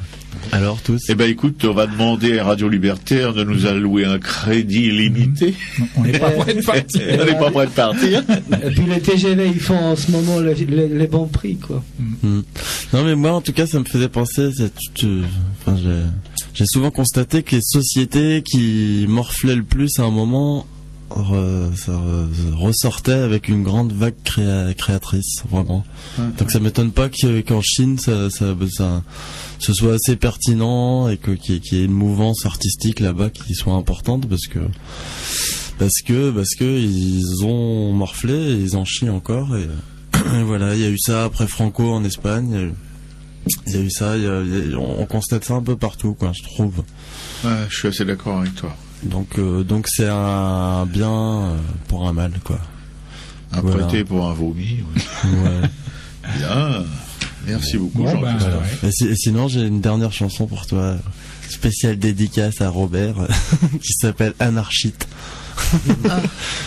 Alors, tous? Eh ben, écoute, on va demander à Radio Libertaire de nous allouer un crédit illimité. On n'est pas prêt de partir. Et puis les TGV, ils font en ce moment les bons prix, quoi. Non, mais moi, en tout cas, ça me faisait penser, j'ai souvent constaté que les sociétés qui morflaient le plus à un moment, ressortait avec une grande vague créatrice, vraiment. Donc ça m'étonne pas qu'en Chine ça ce soit assez pertinent et qu'il y ait une mouvance artistique là-bas qui soit importante parce que ils ont morflé et ils en chient encore et voilà, il y a eu ça après Franco en Espagne, il y a eu ça, on constate ça un peu partout, quoi, je trouve. Ouais, je suis assez d'accord avec toi. Donc c'est un bien pour un mal, quoi. Un prêté pour un vomi. Oui. Ouais. Bien. Merci beaucoup, Jean-Christophe. Et sinon, j'ai une dernière chanson pour toi, spéciale dédicace à Robert, qui s'appelle Anarchite.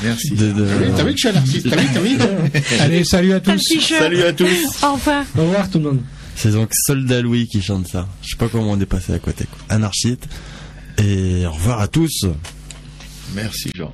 Merci. T'as vu que je suis anarchiste? T'as vu Allez, salut à tous. Salut à tous. Au revoir. Au revoir tout le monde. C'est donc Soldat Louis qui chante ça. Je sais pas comment on est passé à côté, quoi. Anarchite. Et au revoir à tous. Merci Jean.